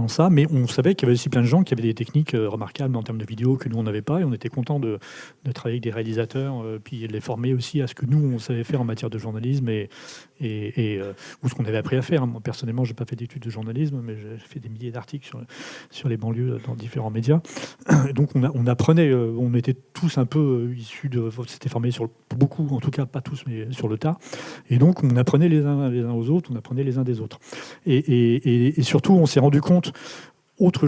ça. Mais on savait qu'il y avait aussi plein de gens qui avaient des techniques remarquables en termes de vidéo que nous, on n'avait pas, et on était content de travailler avec des réalisateurs, puis de les former aussi à ce que nous, on savait faire en matière de journalisme, ou ce qu'on avait appris à faire. Moi, personnellement, je n'ai pas fait d'études de journalisme, mais j'ai fait des milliers d'articles sur les banlieues dans différents médias. Donc on apprenait, on était tous un peu issus de... C'était formé sur beaucoup, en tout cas pas tous, mais sur le tas. Et donc on apprenait les uns aux autres, on apprenait les uns des autres. Et surtout, on s'est rendu compte, autre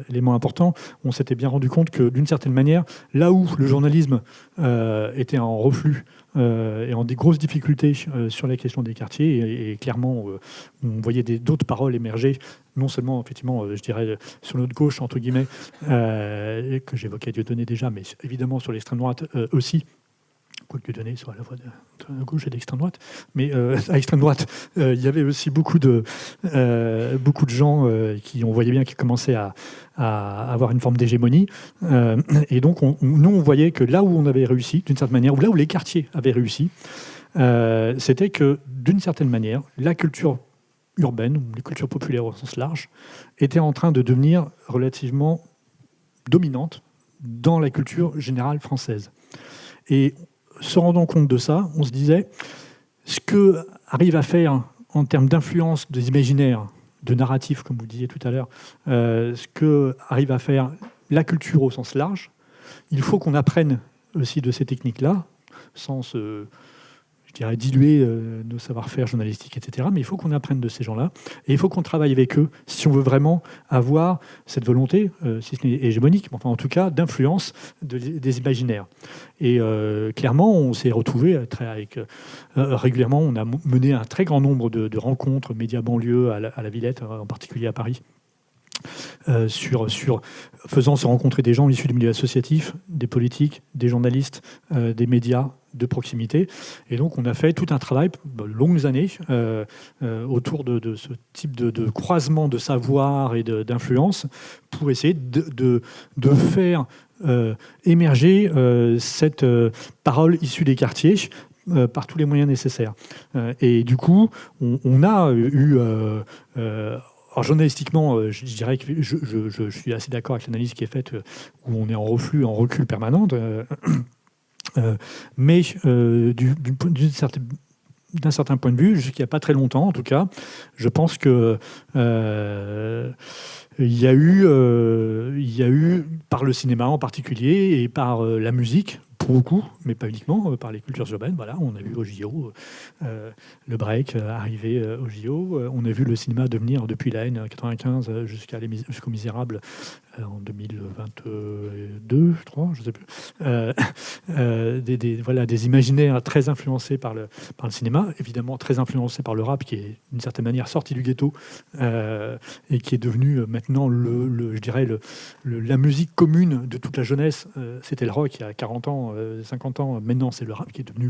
élément important, on s'était bien rendu compte que d'une certaine manière, là où le journalisme était en reflux et en des grosses difficultés sur la question des quartiers, et clairement on voyait d'autres paroles émerger, non seulement effectivement, je dirais, sur notre gauche, entre guillemets, que j'évoquais Dieudonné déjà, mais évidemment sur l'extrême droite aussi. Quoique Dieudonné soit à la fois de gauche et d'extrême droite, mais à l'extrême droite, il y avait aussi beaucoup de gens qui, on voyait bien, qui commençaient à avoir une forme d'hégémonie, et donc nous on voyait que là où on avait réussi, d'une certaine manière, ou là où les quartiers avaient réussi, c'était que d'une certaine manière, la culture urbaine, ou les cultures populaires au sens large, était en train de devenir relativement dominante dans la culture générale française. Et se rendant compte de ça, on se disait, ce que arrive à faire en termes d'influence des imaginaires, de narratifs, comme vous disiez tout à l'heure, ce que arrive à faire la culture au sens large, il faut qu'on apprenne aussi de ces techniques-là, sans je dirais, diluer nos savoir-faire journalistiques, etc. Mais il faut qu'on apprenne de ces gens-là, et il faut qu'on travaille avec eux si on veut vraiment avoir cette volonté, si ce n'est hégémonique, mais enfin en tout cas d'influence des imaginaires. Et clairement, on s'est retrouvés régulièrement, on a mené un très grand nombre de rencontres médias banlieue à la Villette, en particulier à Paris, faisant se rencontrer des gens issus du milieu associatif, des politiques, des journalistes, des médias de proximité. Et donc on a fait tout un travail de longues années autour de ce type de croisement de savoir et d'influence pour essayer de faire émerger cette parole issue des quartiers par tous les moyens nécessaires. Et du coup, on a eu... alors journalistiquement, je dirais que je suis assez d'accord avec l'analyse qui est faite, où on est en reflux, en recul permanent. Mais d'un certain point de vue, jusqu'il n'y a pas très longtemps en tout cas, je pense que il y a eu, par le cinéma en particulier, et par la musique, pour beaucoup, mais pas uniquement, par les cultures urbaines. Voilà, on a vu au JO le break arriver au JO. On a vu le cinéma devenir, depuis La Haine 95 jusqu'au Misérable en 2022, je crois, je ne sais plus, des imaginaires très influencés par le cinéma, évidemment très influencés par le rap, qui est d'une certaine manière sorti du ghetto et qui est devenu maintenant je dirais la musique commune de toute la jeunesse. C'était le rock il y a 40 ans, 50 ans. Maintenant, c'est le rap qui est devenu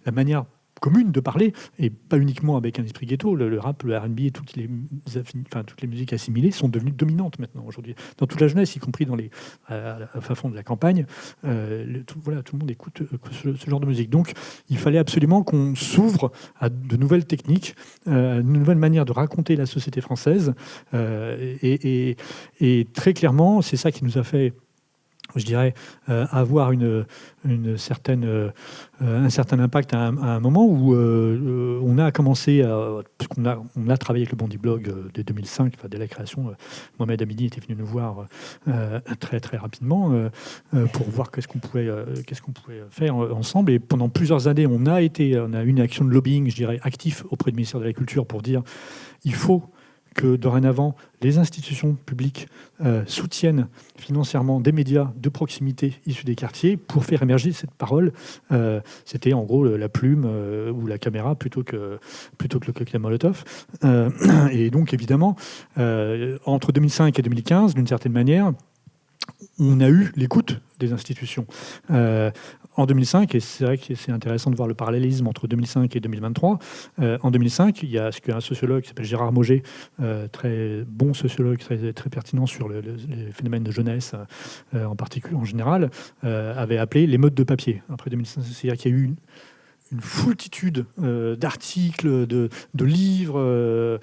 la manière commune de parler, et pas uniquement avec un esprit ghetto. Le rap, le R&B et toutes les musiques assimilées sont devenues dominantes maintenant aujourd'hui dans toute la jeunesse, y compris à la fond de la campagne. Tout le monde écoute ce genre de musique. Donc il fallait absolument qu'on s'ouvre à de nouvelles techniques, à une nouvelle manière de raconter la société française, et très clairement, c'est ça qui nous a fait, je dirais, avoir un certain impact à un moment où on a commencé, parce qu'on a travaillé avec le Bondi Blog dès 2005, dès la création. Mohamed Hamidi était venu nous voir très très rapidement pour voir qu'est-ce qu'on pouvait faire ensemble. Et pendant plusieurs années, on a eu une action de lobbying, je dirais, actif auprès du ministère de la Culture pour dire il faut que dorénavant, les institutions publiques soutiennent financièrement des médias de proximité issus des quartiers pour faire émerger cette parole. C'était en gros la plume ou la caméra plutôt que le cocktail Molotov. Et donc évidemment, entre 2005 et 2015, d'une certaine manière, on a eu l'écoute des institutions. en 2005, et c'est vrai que c'est intéressant de voir le parallélisme entre 2005 et 2023, en 2005, il y a ce qu'un sociologue qui s'appelle Gérard Mauger, très bon sociologue, très, très pertinent sur les phénomènes de jeunesse, en particulier en général, avait appelé les modes de papier. Après 2005, c'est-à-dire qu'il y a eu une foultitude d'articles, de livres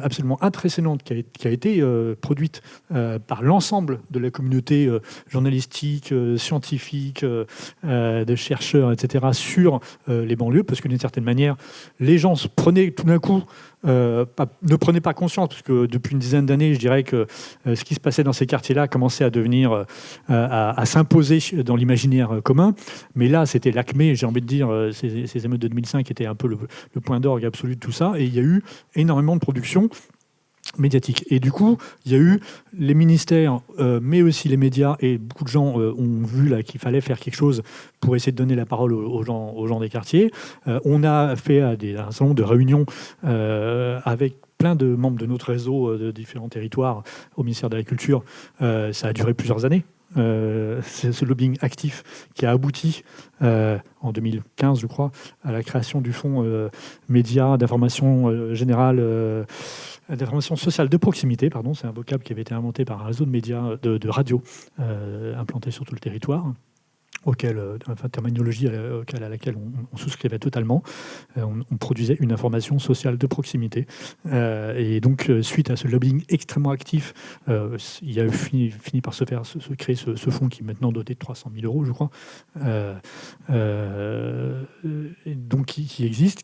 absolument impressionnantes qui a été produite par l'ensemble de la communauté journalistique, scientifique, de chercheurs, etc., sur les banlieues, parce que d'une certaine manière, les gens se prenaient tout d'un coup, ne prenaient pas conscience, parce que depuis une dizaine d'années, je dirais que ce qui se passait dans ces quartiers-là commençait à devenir, à s'imposer dans l'imaginaire commun. Mais là, c'était l'acmé, j'ai envie de dire, ces émeutes de 2005 étaient un peu le point d'orgue absolu de tout ça, et il y a eu énormément de production médiatique. Et du coup, il y a eu les ministères, mais aussi les médias, et beaucoup de gens ont vu là, qu'il fallait faire quelque chose pour essayer de donner la parole aux gens des quartiers. On a fait un certain nombre de réunions avec plein de membres de notre réseau de différents territoires au ministère de la Culture. Ça a duré plusieurs années. C'est ce lobbying actif qui a abouti en 2015, je crois, à la création du fonds média d'information générale, d'information sociale de proximité, pardon, c'est un vocable qui avait été inventé par un réseau de médias, de radio implanté sur tout le territoire, terminologie à laquelle on souscrivait totalement. On produisait une information sociale de proximité. Et donc, suite à ce lobbying extrêmement actif, il y a fini par se créer ce fonds qui est maintenant doté de 300 000 euros, je crois, donc qui existe,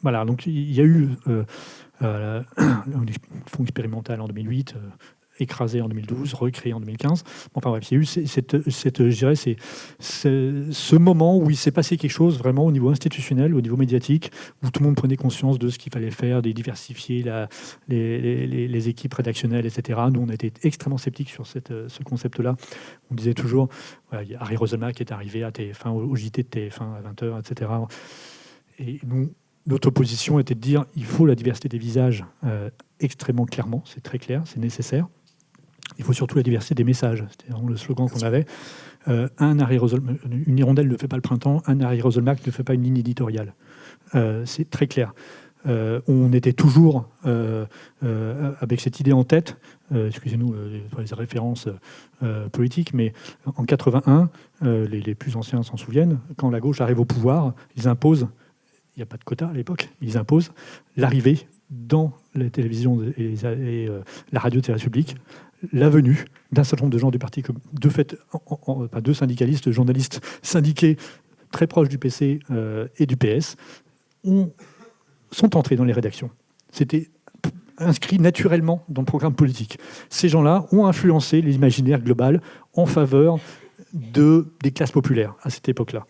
voilà, donc il y a eu un fonds expérimental en 2008, écrasé en 2012, recréé en 2015. Enfin bref, il y a eu je dirais, ce moment où il s'est passé quelque chose vraiment au niveau institutionnel, au niveau médiatique, où tout le monde prenait conscience de ce qu'il fallait faire, de diversifier les équipes rédactionnelles, etc. Nous, on était extrêmement sceptiques sur ce concept-là. On disait toujours, voilà, il y a Harry Roselmack qui est arrivé à TF1, au JT de TF1 à 20h, etc. Et nous, notre position était de dire il faut la diversité des visages extrêmement clairement, c'est très clair, c'est nécessaire. Il faut surtout la diversité des messages. C'était vraiment le slogan qu'on avait. Une hirondelle ne fait pas le printemps, un Harry Roselmack ne fait pas une ligne éditoriale. C'est très clair. On était toujours avec cette idée en tête, excusez-nous pour les références politiques, mais en 81, les plus anciens s'en souviennent, quand la gauche arrive au pouvoir, ils imposent, il n'y a pas de quota à l'époque, ils imposent l'arrivée dans la télévision et la radio de service public, la venue d'un certain nombre de gens du parti, de fait, deux syndicalistes, journalistes syndiqués très proches du PC et du PS, sont entrés dans les rédactions. C'était inscrit naturellement dans le programme politique. Ces gens-là ont influencé l'imaginaire global en faveur des classes populaires à cette époque-là.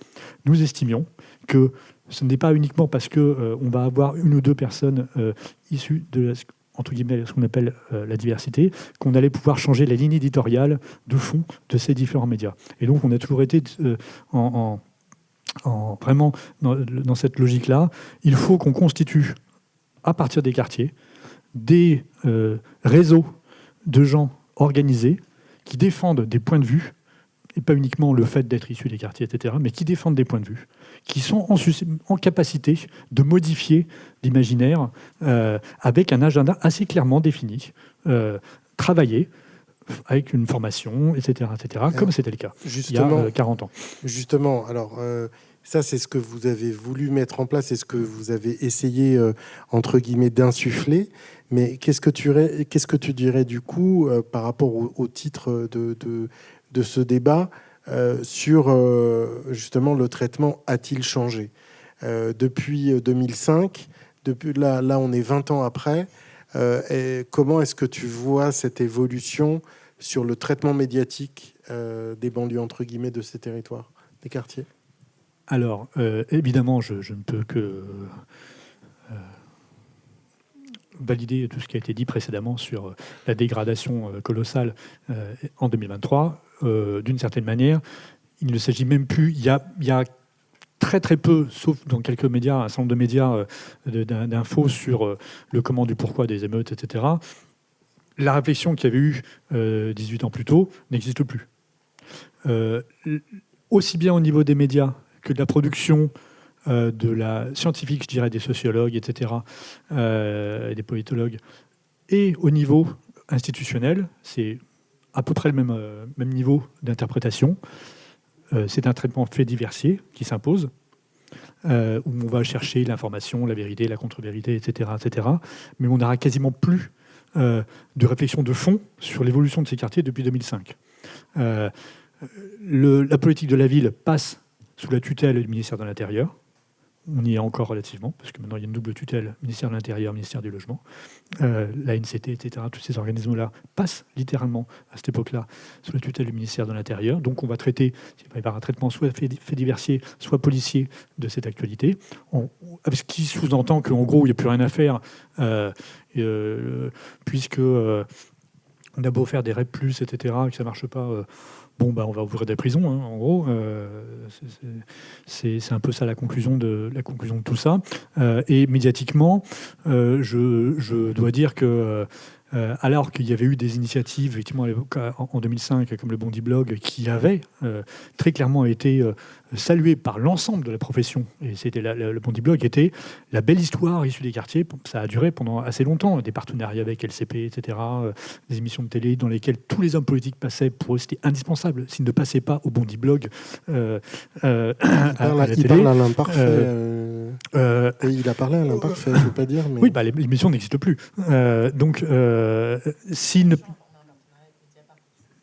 Nous estimions que ce n'est pas uniquement parce qu'on va avoir une ou deux personnes issues de entre guillemets, ce qu'on appelle la diversité, qu'on allait pouvoir changer la ligne éditoriale de fond de ces différents médias. Et donc, on a toujours été vraiment dans cette logique-là. Il faut qu'on constitue, à partir des quartiers, des réseaux de gens organisés qui défendent des points de vue, et pas uniquement le fait d'être issu des quartiers, etc., mais qui défendent des points de vue, qui sont en capacité de modifier l'imaginaire avec un agenda assez clairement défini, travaillé avec une formation, etc., comme c'était le cas il y a 40 ans. Justement, alors ça c'est ce que vous avez voulu mettre en place et ce que vous avez essayé, entre guillemets, d'insuffler, mais qu'est-ce que tu dirais du coup par rapport au titre de ce débat sur justement le traitement a-t-il changé depuis 2005, là on est 20 ans après, et comment est-ce que tu vois cette évolution sur le traitement médiatique des banlieues entre guillemets de ces territoires, des quartiers? Alors évidemment je ne peux que valider tout ce qui a été dit précédemment sur la dégradation colossale en 2023. D'une certaine manière, il ne s'agit même plus... Il y a très très peu, sauf dans quelques médias, un certain nombre de médias d'infos sur le comment du pourquoi des émeutes, etc. La réflexion qu'il y avait eu 18 ans plus tôt n'existe plus. aussi bien au niveau des médias que de la production de la scientifique, je dirais, des sociologues, etc., des politologues, et au niveau institutionnel, c'est à peu près le même niveau d'interprétation. C'est un traitement fait diversier qui s'impose, où on va chercher l'information, la vérité, la contre-vérité, etc., etc. Mais on n'aura quasiment plus de réflexion de fond sur l'évolution de ces quartiers depuis 2005. La politique de la ville passe sous la tutelle du ministère de l'Intérieur. On y est encore relativement, parce que maintenant il y a une double tutelle, ministère de l'Intérieur, ministère du Logement. La NCT, etc., tous ces organismes-là passent littéralement à cette époque-là sous la tutelle du ministère de l'Intérieur. Donc on va traiter, il va y avoir un traitement soit fait diversier, soit policier de cette actualité, ce qui sous-entend qu'en gros il n'y a plus rien à faire, puisque on a beau faire des REP+, etc., que ça ne marche pas... on va ouvrir des prisons, hein, en gros. C'est un peu ça la conclusion de tout ça. Et médiatiquement, je dois dire que alors qu'il y avait eu des initiatives, effectivement, en 2005, comme le Bondi Blog, qui avaient très clairement été saluées par l'ensemble de la profession. Et c'était le Bondi Blog était la belle histoire issue des quartiers. Ça a duré pendant assez longtemps. Des partenariats avec LCP, etc., des émissions de télé dans lesquelles tous les hommes politiques passaient. Pour eux, c'était indispensable. S'ils ne passaient pas au Bondi Blog il parle à l'imparfait. Il a parlé à l'imparfait, je ne veux pas dire. Mais... Oui, l'émission n'existe plus. Donc, s'il ne...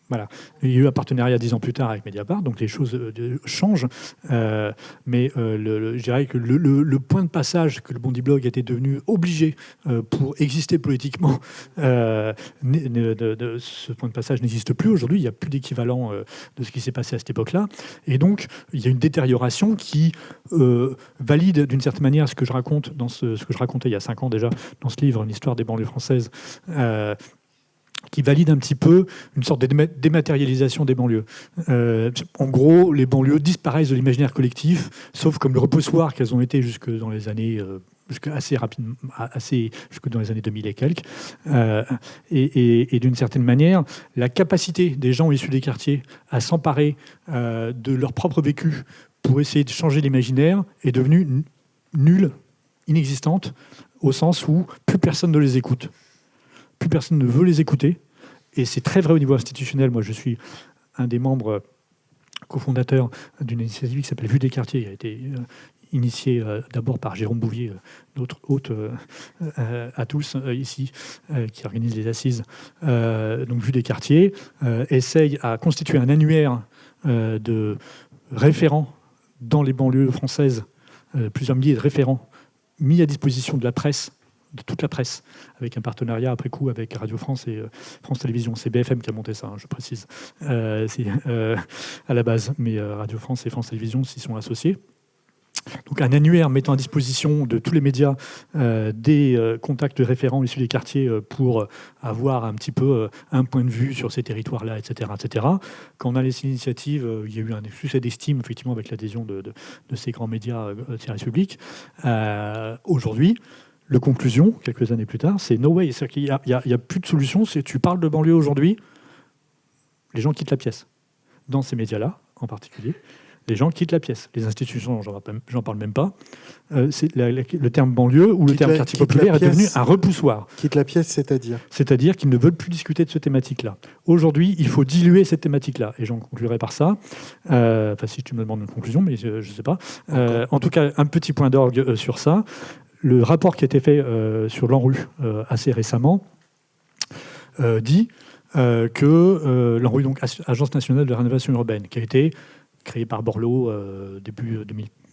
Voilà. Il y a eu un partenariat 10 ans plus tard avec Mediapart, donc les choses changent. Mais je dirais que le point de passage que le Bondi Blog était devenu obligé pour exister politiquement, ce point de passage n'existe plus aujourd'hui. Il n'y a plus d'équivalent de ce qui s'est passé à cette époque-là. Et donc, il y a une détérioration qui valide d'une certaine manière ce que je raconte ce que je racontais il y a 5 ans déjà dans ce livre, L'histoire des banlieues françaises, qui valide un petit peu une sorte de dématérialisation des banlieues. En gros, les banlieues disparaissent de l'imaginaire collectif, sauf comme le repoussoir qu'elles ont été jusque dans les années... jusque dans les années 2000 et quelques. Et d'une certaine manière, la capacité des gens issus des quartiers à s'emparer de leur propre vécu pour essayer de changer l'imaginaire est devenue nulle, inexistante, au sens où plus personne ne les écoute. Plus personne ne veut les écouter. Et c'est très vrai au niveau institutionnel. Moi, je suis un des membres cofondateurs d'une initiative qui s'appelle Vue des quartiers, qui a été initiée d'abord par Jérôme Bouvier, notre hôte à tous ici, qui organise les assises. Donc Vue des quartiers essaye à constituer un annuaire de référents dans les banlieues françaises, plusieurs milliers de référents mis à disposition de la presse, de toute la presse, avec un partenariat après coup avec Radio France et France Télévisions. C'est BFM qui a monté ça, hein, je précise, à la base. Mais Radio France et France Télévisions s'y sont associés. Donc un annuaire mettant à disposition de tous les médias des contacts de référents issus des quartiers pour avoir un petit peu un point de vue sur ces territoires-là, etc., etc. Quand on a les initiatives, il y a eu un succès d'estime, effectivement, avec l'adhésion de ces grands médias de service public. Aujourd'hui, la conclusion, quelques années plus tard, c'est no way. C'est-à-dire qu'il n'y a plus de solution. Si tu parles de banlieue aujourd'hui, les gens quittent la pièce. Dans ces médias-là, en particulier, les gens quittent la pièce. Les institutions, j'en parle même pas. Le terme banlieue ou le terme quartier populaire est devenu un repoussoir. Quitte la pièce, c'est-à-dire ? C'est-à-dire qu'ils ne veulent plus discuter de cette thématique-là. Aujourd'hui, il faut diluer cette thématique-là. Et j'en conclurai par ça. Si tu me demandes une conclusion, mais je ne sais pas. En tout cas, un petit point d'orgue sur ça. Le rapport qui a été fait sur l'ANRU assez récemment dit que l'ANRU, donc Agence nationale de rénovation urbaine, qui a été créée par Borloo début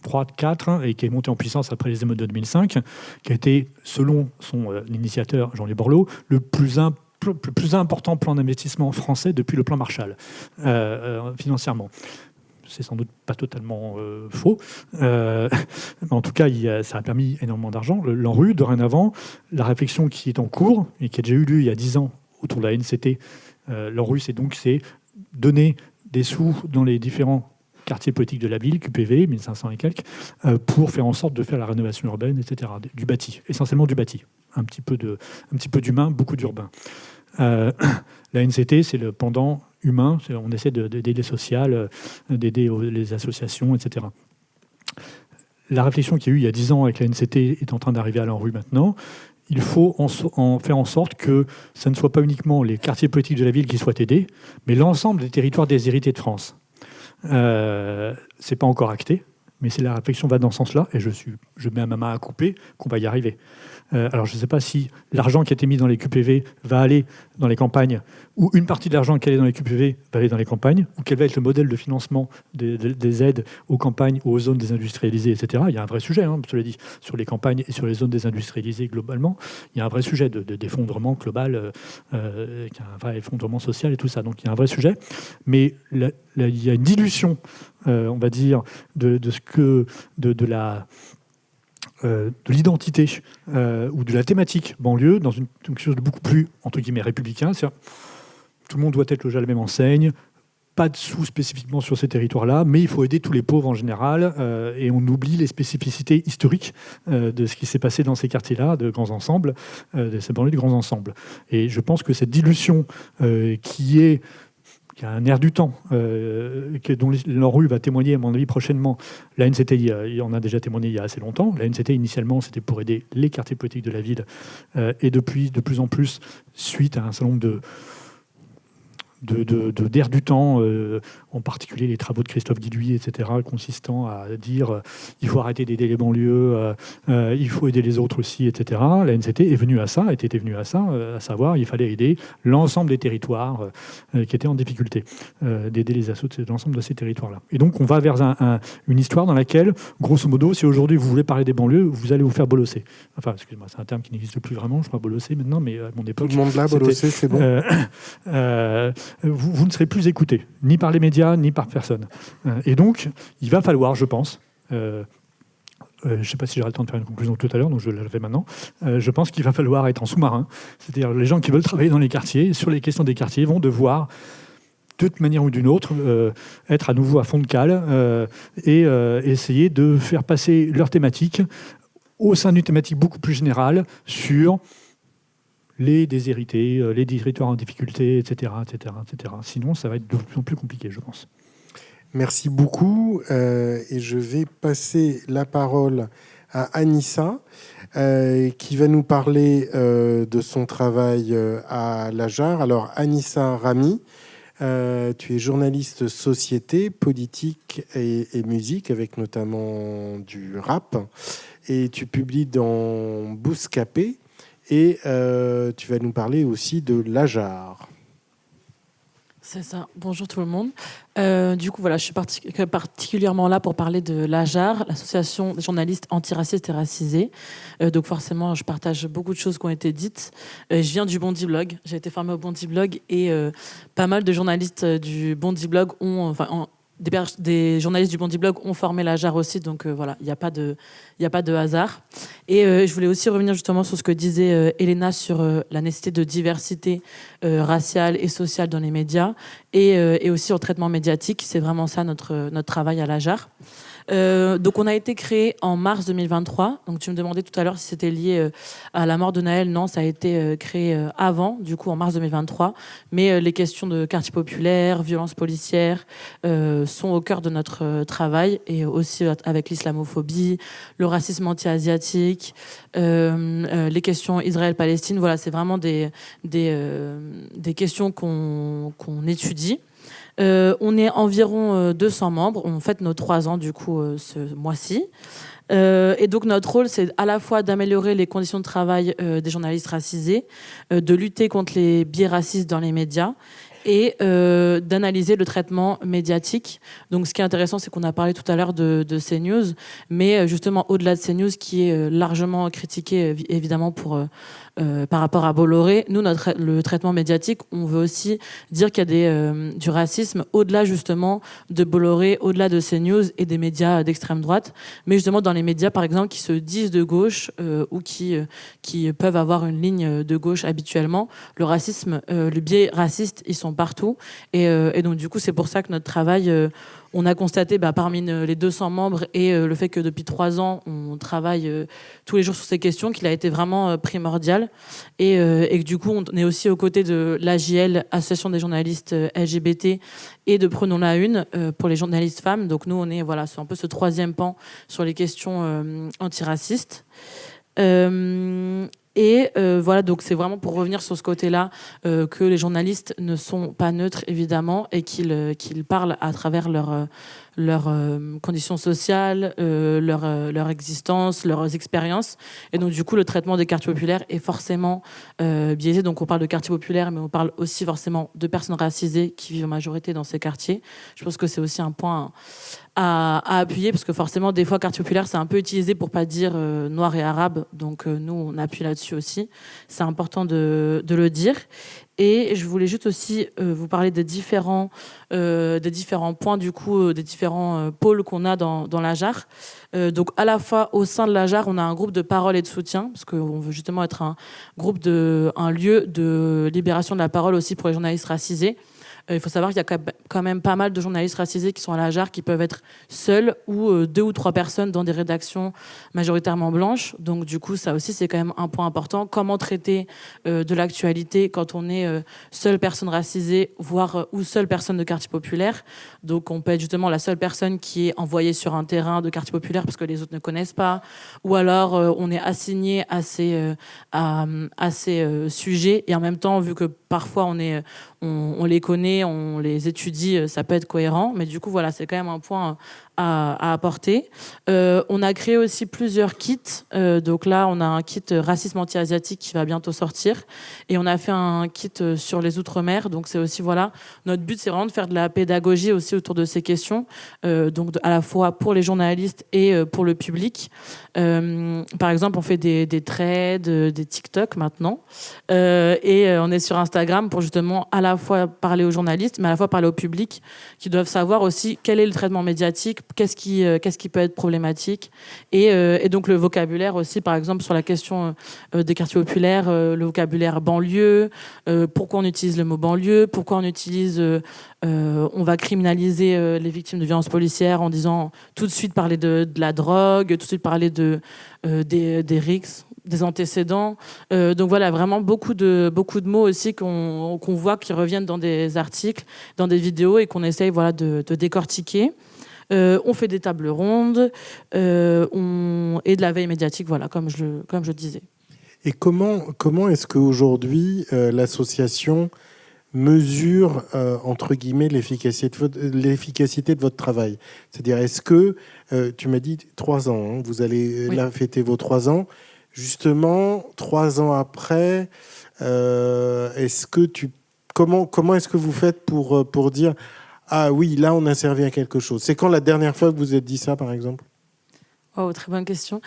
2003-2004 et qui est montée en puissance après les émeutes de 2005, qui a été, selon l'initiateur Jean-Louis Borloo, le plus important plan d'investissement français depuis le plan Marshall, financièrement. C'est sans doute pas totalement faux. Mais en tout cas, ça a permis énormément d'argent. L'ANRU, dorénavant, la réflexion qui est en cours et qui a déjà eu lieu il y a 10 ans autour de la NCT, l'ANRU, c'est donner des sous dans les différents quartiers politiques de la ville, QPV, 1500 et quelques, pour faire en sorte de faire la rénovation urbaine, etc. Du bâti, essentiellement du bâti. Un petit peu d'humain, beaucoup d'urbain. La NCT, c'est le pendant humain. On essaie d'aider les sociales, d'aider les associations, etc. La réflexion qu'il y a eu il y a 10 ans avec la NCT est en train d'arriver à l'enrue maintenant. Il faut en faire en sorte que ce ne soit pas uniquement les quartiers politiques de la ville qui soient aidés, mais l'ensemble des territoires déshérités de France. Ce n'est pas encore acté, mais si la réflexion va dans ce sens-là, et je mets ma main à couper, qu'on va y arriver. Alors je ne sais pas si l'argent qui a été mis dans les QPV va aller dans les campagnes, ou une partie de l'argent qui allait dans les QPV va aller dans les campagnes, ou quel va être le modèle de financement des aides aux campagnes, aux zones désindustrialisées, etc. Il y a un vrai sujet, cela dit, sur les campagnes et sur les zones désindustrialisées globalement. Il y a un vrai sujet d'effondrement global, un vrai effondrement social et tout ça. Donc il y a un vrai sujet. Mais il y a une dilution, on va dire, de l'identité ou de la thématique banlieue dans quelque chose de beaucoup plus, entre guillemets, républicain. C'est-à-dire, tout le monde doit être logé à la même enseigne, pas de sous spécifiquement sur ces territoires-là, mais il faut aider tous les pauvres en général, et on oublie les spécificités historiques de ce qui s'est passé dans ces quartiers-là, de grands ensembles, de ces banlieues de grands ensembles. Et je pense que cette dilution qui a un air du temps, dont l'ANRU va témoigner, à mon avis, prochainement. La NCT, il en a déjà témoigné il y a assez longtemps. La NCT, initialement, c'était pour aider les quartiers politiques de la ville. Et depuis, de plus en plus, suite à un certain nombre d'air du temps, en particulier les travaux de Christophe Guilluy, etc., consistant à dire il faut arrêter d'aider les banlieues, il faut aider les autres aussi, etc. La NCT était venue à ça, à savoir il fallait aider l'ensemble des territoires qui étaient en difficulté, d'aider les assos de l'ensemble de ces territoires-là. Et donc on va vers une histoire dans laquelle, grosso modo, si aujourd'hui vous voulez parler des banlieues, vous allez vous faire bolosser. Enfin, excusez-moi, c'est un terme qui n'existe plus vraiment, je crois bolosser maintenant, mais à mon époque... Tout le monde là, bolosser, c'est bon. Vous ne serez plus écouté, ni par les médias, ni par personne. Et donc, il va falloir, je pense, je ne sais pas si j'aurai le temps de faire une conclusion tout à l'heure, donc je la fais maintenant, je pense qu'il va falloir être en sous-marin, c'est-à-dire les gens qui veulent travailler dans les quartiers, sur les questions des quartiers, vont devoir, de toute manière ou d'une autre, être à nouveau à fond de cale et essayer de faire passer leur thématique au sein d'une thématique beaucoup plus générale sur les déshérités, les territoires en difficulté, etc., etc., etc. Sinon, ça va être de plus en plus compliqué, je pense. Merci beaucoup. Et je vais passer la parole à Anissa, qui va nous parler de son travail à l'AJAR. Alors, Anissa Rami, tu es journaliste société, politique et musique, avec notamment du rap. Et tu publies dans Bouscapé. Et tu vas nous parler aussi de l'AJAR. C'est ça. Bonjour tout le monde. Du coup, voilà, je suis particulièrement là pour parler de l'AJAR, l'association des journalistes antiracistes et racisés. Donc forcément, je partage beaucoup de choses qui ont été dites. Je viens du Bondi Blog. J'ai été formée au Bondi Blog et pas mal de journalistes du Bondi Blog des journalistes du Bondi Blog ont formé l'AJAR aussi, donc voilà, il n'y a pas de hasard. Et je voulais aussi revenir justement sur ce que disait Elena sur la nécessité de diversité raciale et sociale dans les médias et aussi au traitement médiatique. C'est vraiment ça notre travail à l'AJAR. Donc on a été créé en mars 2023. Donc tu me demandais tout à l'heure si c'était lié à la mort de Naël. Non, ça a été créé avant, du coup en mars 2023. Mais les questions de quartier populaire, violence policière sont au cœur de notre travail, et aussi avec l'islamophobie, le racisme anti-asiatique, les questions Israël-Palestine. Voilà, c'est vraiment des questions qu'on étudie. On est environ 200 membres. On fête nos 3 ans du coup ce mois-ci. Et donc notre rôle, c'est à la fois d'améliorer les conditions de travail des journalistes racisés, de lutter contre les biais racistes dans les médias et d'analyser le traitement médiatique. Donc ce qui est intéressant, c'est qu'on a parlé tout à l'heure de CNews, mais justement au-delà de CNews, qui est largement critiqué évidemment par rapport à Bolloré, nous, le traitement médiatique, on veut aussi dire qu'il y a du racisme au-delà justement de Bolloré, au-delà de CNews et des médias d'extrême droite, mais justement dans les médias par exemple qui se disent de gauche ou qui peuvent avoir une ligne de gauche habituellement. Le racisme, le biais raciste, ils sont sont partout. Et donc, du coup, c'est pour ça que notre travail, on a constaté, parmi les 200 membres et le fait que depuis 3 ans, on travaille tous les jours sur ces questions, qu'il a été vraiment primordial. Et que du coup, on est aussi aux côtés de l'AJL, Association des journalistes LGBT, et de Prenons la Une pour les journalistes femmes. Donc nous, on est c'est un peu ce 3e pan sur les questions antiracistes. Voilà, donc c'est vraiment pour revenir sur ce côté-là que les journalistes ne sont pas neutres, évidemment, et qu'ils parlent à travers leurs conditions sociales, leur existence, leurs expériences. Et donc, du coup, le traitement des quartiers populaires est forcément biaisé. Donc, on parle de quartiers populaires, mais on parle aussi forcément de personnes racisées qui vivent en majorité dans ces quartiers. Je pense que c'est aussi un point à appuyer, parce que forcément, des fois, quartier populaire, c'est un peu utilisé pour pas dire noir et arabe. Donc, nous, on appuie là-dessus aussi. C'est important de le dire. Et je voulais juste aussi vous parler des différents points, du coup, des différents pôles qu'on a dans la JAR. Donc, à la fois, au sein de la JAR, on a un groupe de parole et de soutien, parce qu'on veut justement être un lieu de libération de la parole aussi pour les journalistes racisés. Il faut savoir qu'il y a quand même pas mal de journalistes racisés qui sont à la JAR, qui peuvent être seuls ou 2 ou 3 personnes dans des rédactions majoritairement blanches. Donc du coup, ça aussi, c'est quand même un point important. Comment traiter de l'actualité quand on est seule personne racisée, voire ou seule personne de quartier populaire. Donc on peut être justement la seule personne qui est envoyée sur un terrain de quartier populaire parce que les autres ne connaissent pas. Ou alors on est assigné à ces sujets, et en même temps, vu que parfois on les connaît, on les étudie, ça peut être cohérent. Mais du coup, voilà, c'est quand même un point à apporter. On a créé aussi plusieurs kits. Donc là, on a un kit racisme anti-asiatique qui va bientôt sortir. Et on a fait un kit sur les Outre-mer. Donc c'est aussi, voilà, notre but, c'est vraiment de faire de la pédagogie aussi autour de ces questions. Donc à la fois pour les journalistes et pour le public. Par exemple, on fait des threads, des TikTok maintenant. Et on est sur Instagram pour justement à la fois parler aux journalistes, mais à la fois parler au public, qui doivent savoir aussi quel est le traitement médiatique, qu'est-ce qui peut être problématique, et donc le vocabulaire aussi, par exemple sur la question des quartiers populaires, le vocabulaire banlieue, pourquoi on utilise le mot banlieue, pourquoi on va criminaliser les victimes de violences policières en disant tout de suite parler de la drogue, tout de suite parler des RICS, des antécédents. Donc voilà, vraiment beaucoup de mots aussi qu'on voit qui reviennent dans des articles, dans des vidéos, et qu'on essaye de décortiquer. On fait des tables rondes et de la veille médiatique, voilà, comme je disais. Et comment est-ce qu'aujourd'hui l'association mesure, entre guillemets, l'efficacité de votre travail? C'est-à-dire, est-ce que, tu m'as dit 3 ans, hein, vous allez là fêter vos 3 ans, justement, 3 ans après, comment est-ce que vous faites pour dire ah oui, là on a servi à quelque chose? C'est quand la dernière fois que vous êtes dit ça, par exemple? Oh, très bonne question.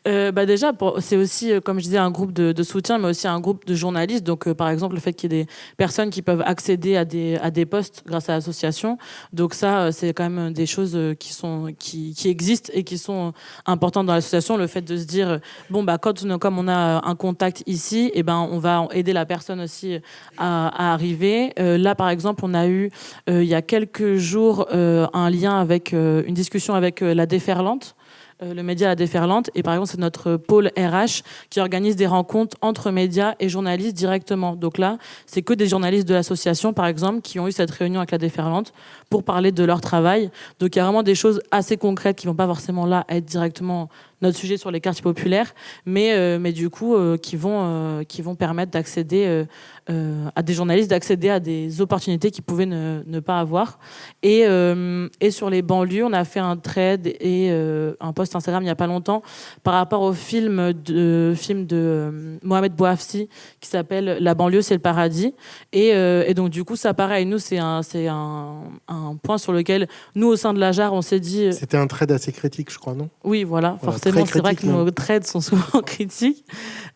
Déjà, c'est aussi, comme je disais, un groupe de soutien, mais aussi un groupe de journalistes. Donc, par exemple, le fait qu'il y ait des personnes qui peuvent accéder à des postes grâce à l'association. Donc ça, c'est quand même des choses qui existent et qui sont importantes dans l'association. Le fait de se dire, comme on a un contact ici, on va aider la personne aussi à arriver. Là, par exemple, on a eu, il y a quelques jours, un lien avec une discussion avec la Déferlante, le média La Déferlante. Et par exemple, c'est notre pôle RH qui organise des rencontres entre médias et journalistes directement. Donc là, c'est que des journalistes de l'association, par exemple, qui ont eu cette réunion avec La Déferlante pour parler de leur travail. Donc il y a vraiment des choses assez concrètes qui vont pas forcément là être directement notre sujet sur les quartiers populaires, mais du coup qui vont permettre d'accéder à des journalistes, d'accéder à des opportunités qu'ils pouvaient ne pas avoir. Et sur les banlieues, on a fait un thread et un post Instagram il n'y a pas longtemps par rapport au film de Mohamed Bouafsi qui s'appelle La banlieue, c'est le paradis. Et donc du coup, ça pareil, nous c'est un point sur lequel nous au sein de la JAR, on s'est dit. C'était un thread assez critique, je crois, non? Oui, voilà, forcément. forcément, c'est vrai que nos trades sont souvent critiques.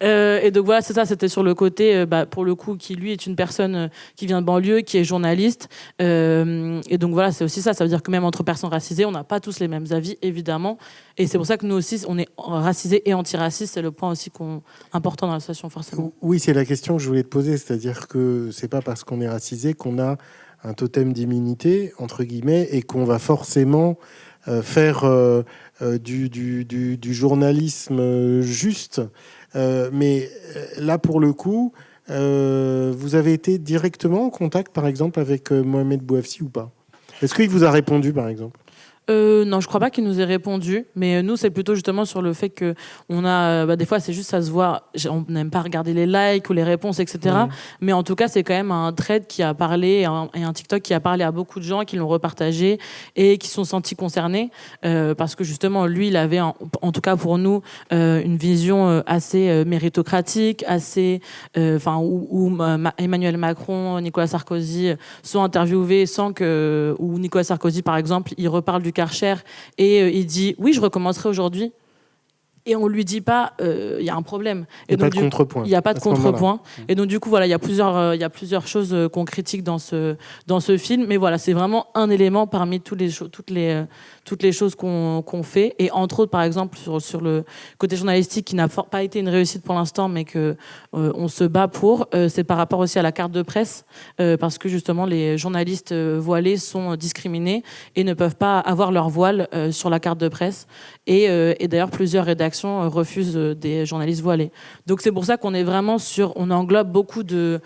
Et donc voilà, c'est ça, c'était sur le côté, pour le coup, qui lui est une personne qui vient de banlieue, qui est journaliste. Et donc voilà, c'est aussi ça. Ça veut dire que même entre personnes racisées, on n'a pas tous les mêmes avis, évidemment. Et c'est pour ça que nous aussi, on est racisés et antiracistes. C'est le point aussi important dans l'association, forcément. Oui, c'est la question que je voulais te poser. C'est-à-dire que c'est pas parce qu'on est racisé qu'on a un totem d'immunité, entre guillemets, et qu'on va forcément faire du journalisme juste. Mais là, pour le coup, vous avez été directement en contact, par exemple, avec Mohamed Bouafsi ou pas? Est-ce qu'il vous a répondu, par exemple? Non, je crois pas qu'il nous ait répondu, mais nous c'est plutôt justement sur le fait que on a, des fois c'est juste ça se voit, on n'aime pas regarder les likes ou les réponses, etc. Mais en tout cas c'est quand même un thread qui a parlé et un TikTok qui a parlé à beaucoup de gens qui l'ont repartagé et qui sont sentis concernés parce que justement lui il avait en tout cas pour nous une vision assez méritocratique, assez, où Emmanuel Macron, Nicolas Sarkozy sont interviewés sans que, ou Nicolas Sarkozy par exemple il reparle du Karcher et il dit oui je recommencerai aujourd'hui et on lui dit pas il y a un problème. Il n'y a pas de contrepoint. Il n'y a pas de contrepoint. Et donc du coup voilà, il y a plusieurs choses qu'on critique dans ce film, mais voilà, c'est vraiment un élément parmi toutes les choses qu'on fait. Et entre autres, par exemple, sur le côté journalistique qui n'a pas été une réussite pour l'instant, mais que on se bat pour, c'est par rapport aussi à la carte de presse, parce que justement les journalistes voilés sont discriminés et ne peuvent pas avoir leur voile sur la carte de presse. Et d'ailleurs, plusieurs rédactions refusent des journalistes voilés. Donc c'est pour ça qu'on est vraiment on englobe beaucoup de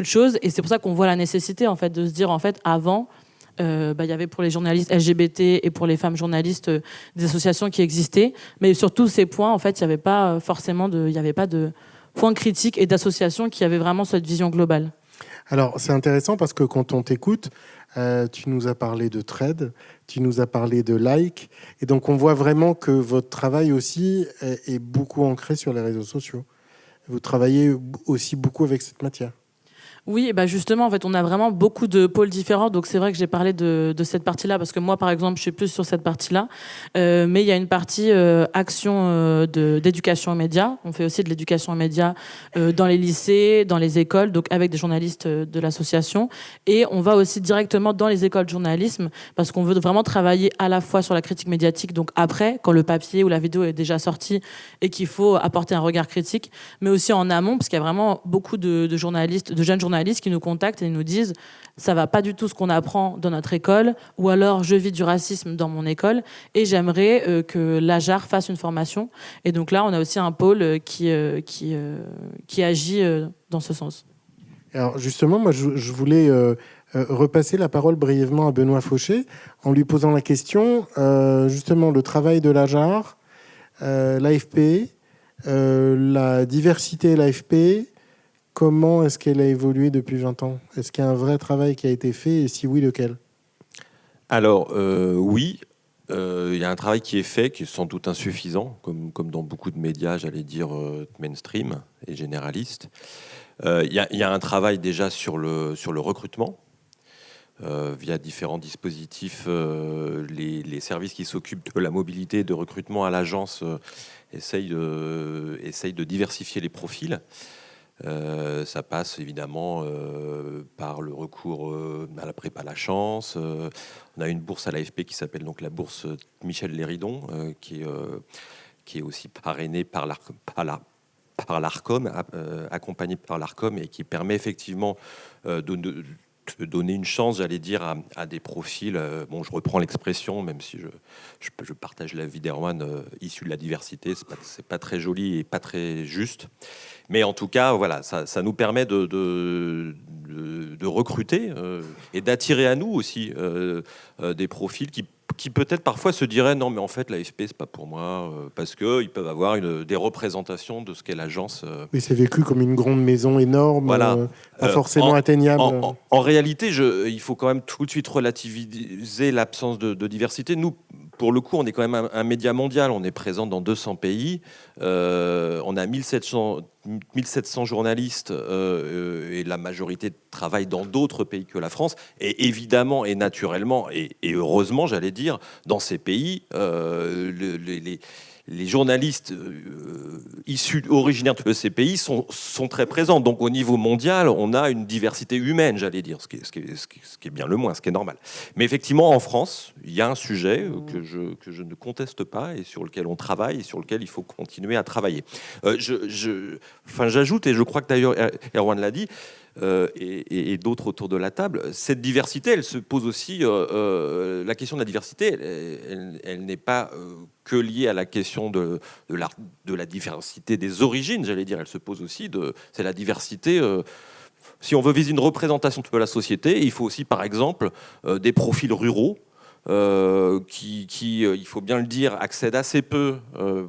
choses, et c'est pour ça qu'on voit la nécessité en fait de se dire en fait avant. Il y avait pour les journalistes LGBT et pour les femmes journalistes des associations qui existaient, mais sur tous ces points en fait il n'y avait pas forcément de points critiques et d'associations qui avaient vraiment cette vision globale. Alors c'est intéressant parce que quand on t'écoute, tu nous as parlé de trade, tu nous as parlé de like, et donc on voit vraiment que votre travail aussi est beaucoup ancré sur les réseaux sociaux. Vous travaillez aussi beaucoup avec cette matière. Oui, et justement, en fait, on a vraiment beaucoup de pôles différents. Donc, c'est vrai que j'ai parlé de cette partie-là, parce que moi, par exemple, je suis plus sur cette partie-là. Mais il y a une partie action d'éducation aux médias. On fait aussi de l'éducation aux médias dans les lycées, dans les écoles, donc avec des journalistes de l'association. Et on va aussi directement dans les écoles de journalisme, parce qu'on veut vraiment travailler à la fois sur la critique médiatique, donc après, quand le papier ou la vidéo est déjà sorti et qu'il faut apporter un regard critique, mais aussi en amont, parce qu'il y a vraiment beaucoup de journalistes, de jeunes journalistes qui nous contactent et nous disent ça va pas du tout ce qu'on apprend dans notre école, ou alors je vis du racisme dans mon école et j'aimerais que l'AJAR fasse une formation. Et donc là on a aussi un pôle qui agit dans ce sens. Alors justement, moi je voulais repasser la parole brièvement à Benoît Fauché en lui posant la question, justement le travail de l'AJAR, l'AFP, la diversité et l'AFP. Comment est-ce qu'elle a évolué depuis 20 ans? Est-ce qu'il y a un vrai travail qui a été fait, et si oui, lequel? Alors, oui, il y a un travail qui est fait, qui est sans doute insuffisant, comme dans beaucoup de médias, j'allais dire mainstream et généralistes. Il y a un travail déjà sur le recrutement, via différents dispositifs. Les services qui s'occupent de la mobilité et de recrutement à l'agence essayent de diversifier les profils. Ça passe évidemment par le recours à la prépa à la chance. On a une bourse à l'AFP qui s'appelle donc la bourse Michel Léridon, qui est aussi parrainée par l'ARCOM, accompagnée par l'ARCOM, et qui permet effectivement de donner une chance, j'allais dire, à des profils. Je reprends l'expression, même si je partage l'avis d'Erwan, issu de la diversité. C'est pas très joli et pas très juste. Mais en tout cas, voilà, ça nous permet de recruter et d'attirer à nous aussi des profils qui peut-être parfois se diraient non, mais en fait l'AFP c'est pas pour moi, parce qu'ils peuvent avoir des représentations de ce qu'est l'agence. Oui, c'est vécu comme une grande maison énorme, voilà. Pas forcément atteignable. En réalité, il faut quand même tout de suite relativiser l'absence de diversité. Nous, pour le coup, on est quand même un média mondial. On est présent dans 200 pays. On a 1700 journalistes et la majorité travaille dans d'autres pays que la France. Et évidemment et naturellement et heureusement, j'allais dire, dans ces pays, les journalistes originaires de ces pays sont très présents. Donc au niveau mondial, on a une diversité humaine, j'allais dire, ce qui est bien le moins, ce qui est normal. Mais effectivement, en France, il y a un sujet que je ne conteste pas et sur lequel on travaille et sur lequel il faut continuer à travailler. J'ajoute, et je crois que d'ailleurs Erwan l'a dit, et d'autres autour de la table, cette diversité, elle se pose aussi, la question de la diversité, elle n'est pas que liée à la question de la diversité des origines, j'allais dire, elle se pose aussi, c'est la diversité, si on veut viser une représentation de la société, il faut aussi par exemple des profils ruraux, qui, il faut bien le dire, accèdent assez peu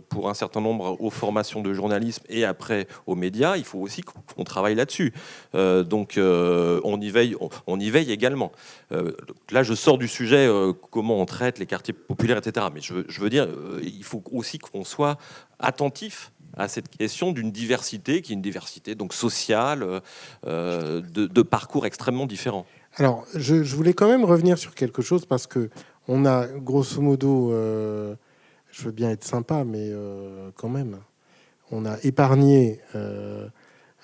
pour un certain nombre aux formations de journalisme et après aux médias. Il faut aussi qu'on travaille là-dessus. Donc on y veille également. Là, je sors du sujet comment on traite les quartiers populaires, etc. Mais je veux dire, il faut aussi qu'on soit attentif à cette question d'une diversité qui est une diversité donc sociale, de parcours extrêmement différents. Alors, je voulais quand même revenir sur quelque chose parce que on a, grosso modo, je veux bien être sympa, mais quand même, on a épargné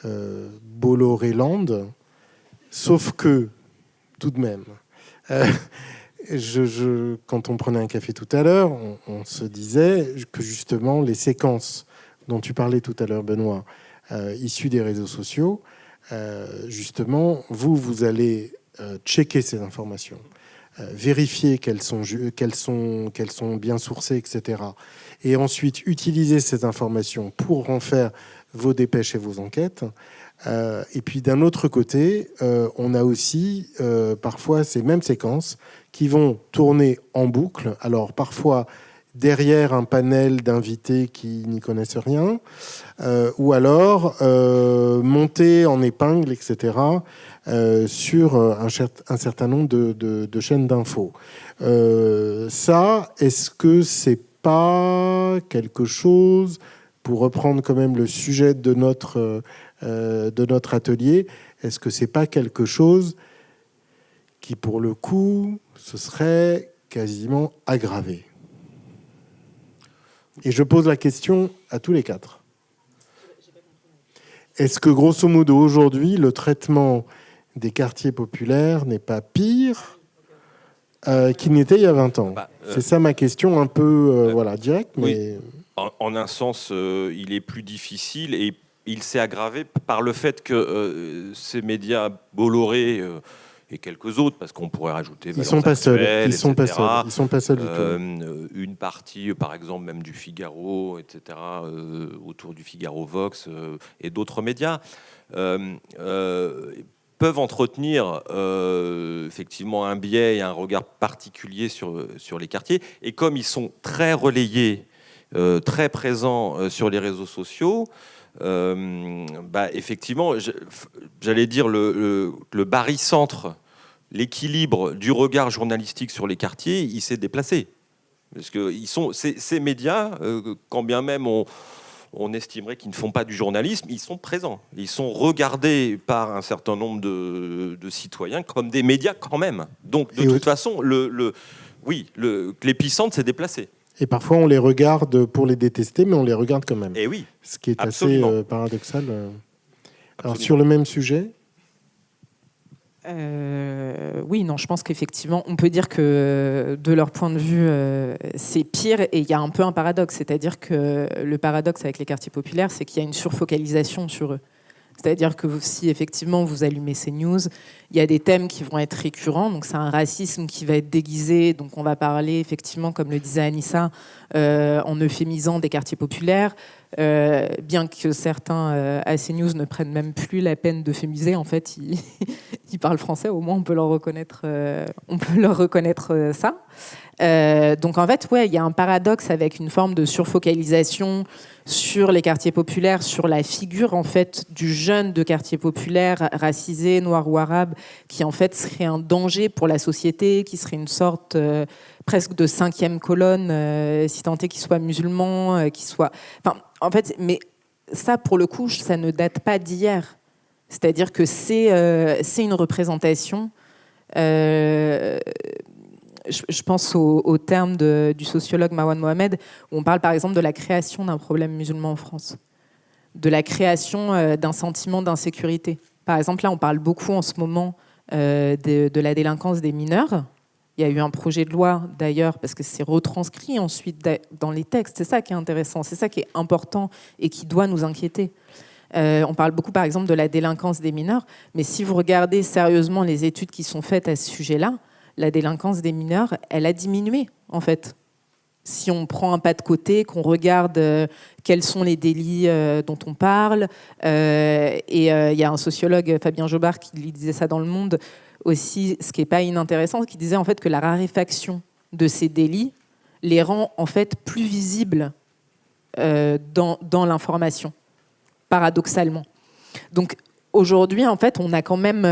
Bolloré-Land, sauf que, tout de même, quand on prenait un café tout à l'heure, on se disait que justement, les séquences dont tu parlais tout à l'heure, Benoît, issues des réseaux sociaux, justement, vous allez checker ces informations, vérifier qu'elles sont bien sourcées, etc. Et ensuite utiliser ces informations pour en faire vos dépêches et vos enquêtes. Et puis d'un autre côté, on a aussi parfois ces mêmes séquences qui vont tourner en boucle. Alors parfois derrière un panel d'invités qui n'y connaissent rien, ou alors monter en épingle, etc., sur un certain nombre de chaînes d'infos. Ça, est-ce que c'est pas quelque chose, pour reprendre quand même le sujet de notre atelier, est-ce que c'est pas quelque chose qui, pour le coup, ce serait quasiment aggravé? Et je pose la question à tous les quatre. Est-ce que, grosso modo, aujourd'hui, le traitement des quartiers populaires n'est pas pire qu'il n'était il y a 20 ans? C'est ça ma question, un peu directe. Mais... Oui. En un sens, il est plus difficile et il s'est aggravé par le fait que ces médias Bolloré et quelques autres, parce qu'on pourrait rajouter ils sont pas seuls. Ils sont pas seuls du tout. Une partie, par exemple, même du Figaro, etc., autour du Figaro Vox et d'autres médias, peuvent entretenir effectivement un biais et un regard particulier sur les quartiers. Et comme ils sont très relayés, très présents sur les réseaux sociaux, effectivement, j'allais dire le barycentre, l'équilibre du regard journalistique sur les quartiers, il s'est déplacé. Parce que ces médias, quand bien même on estimerait qu'ils ne font pas du journalisme, ils sont présents. Ils sont regardés par un certain nombre de citoyens comme des médias quand même. Donc de toute façon, l'épicentre s'est déplacé. Et parfois, on les regarde pour les détester, mais on les regarde quand même. Et oui, ce qui est absolument assez paradoxal. Alors, sur le même sujet oui, non, je pense qu'effectivement, on peut dire que de leur point de vue, c'est pire. Et il y a un peu un paradoxe. C'est-à-dire que le paradoxe avec les quartiers populaires, c'est qu'il y a une surfocalisation sur eux. C'est-à-dire que si effectivement vous allumez ces news, il y a des thèmes qui vont être récurrents. Donc c'est un racisme qui va être déguisé. Donc on va parler effectivement, comme le disait Anissa, en euphémisant des quartiers populaires. Bien que certains à CNews ne prennent même plus la peine d'euphémiser, en fait, ils parlent français. Au moins on peut leur reconnaître ça. Donc en fait, il y a un paradoxe avec une forme de surfocalisation sur les quartiers populaires, sur la figure en fait du jeune de quartier populaire racisé, noir ou arabe, qui en fait serait un danger pour la société, qui serait une sorte presque de cinquième colonne, si tant est qu'il soit musulman, qu'il soit... Enfin, en fait, mais ça, pour le coup, ça ne date pas d'hier. C'est-à-dire que c'est une représentation... je pense au terme du sociologue Marwan Mohamed, où on parle par exemple de la création d'un problème musulman en France, de la création d'un sentiment d'insécurité. Par exemple, là, on parle beaucoup en ce moment de la délinquance des mineurs. Il y a eu un projet de loi, d'ailleurs, parce que c'est retranscrit ensuite dans les textes. C'est ça qui est intéressant, c'est ça qui est important et qui doit nous inquiéter. On parle beaucoup, par exemple, de la délinquance des mineurs, mais si vous regardez sérieusement les études qui sont faites à ce sujet-là, la délinquance des mineurs, elle a diminué, en fait. Si on prend un pas de côté, qu'on regarde quels sont les délits dont on parle, et il y a un sociologue, Fabien Jobard, qui disait ça dans Le Monde aussi, ce qui n'est pas inintéressant, qui disait en fait que la raréfaction de ces délits les rend en fait plus visibles dans l'information, paradoxalement. Donc aujourd'hui, en fait, on a quand même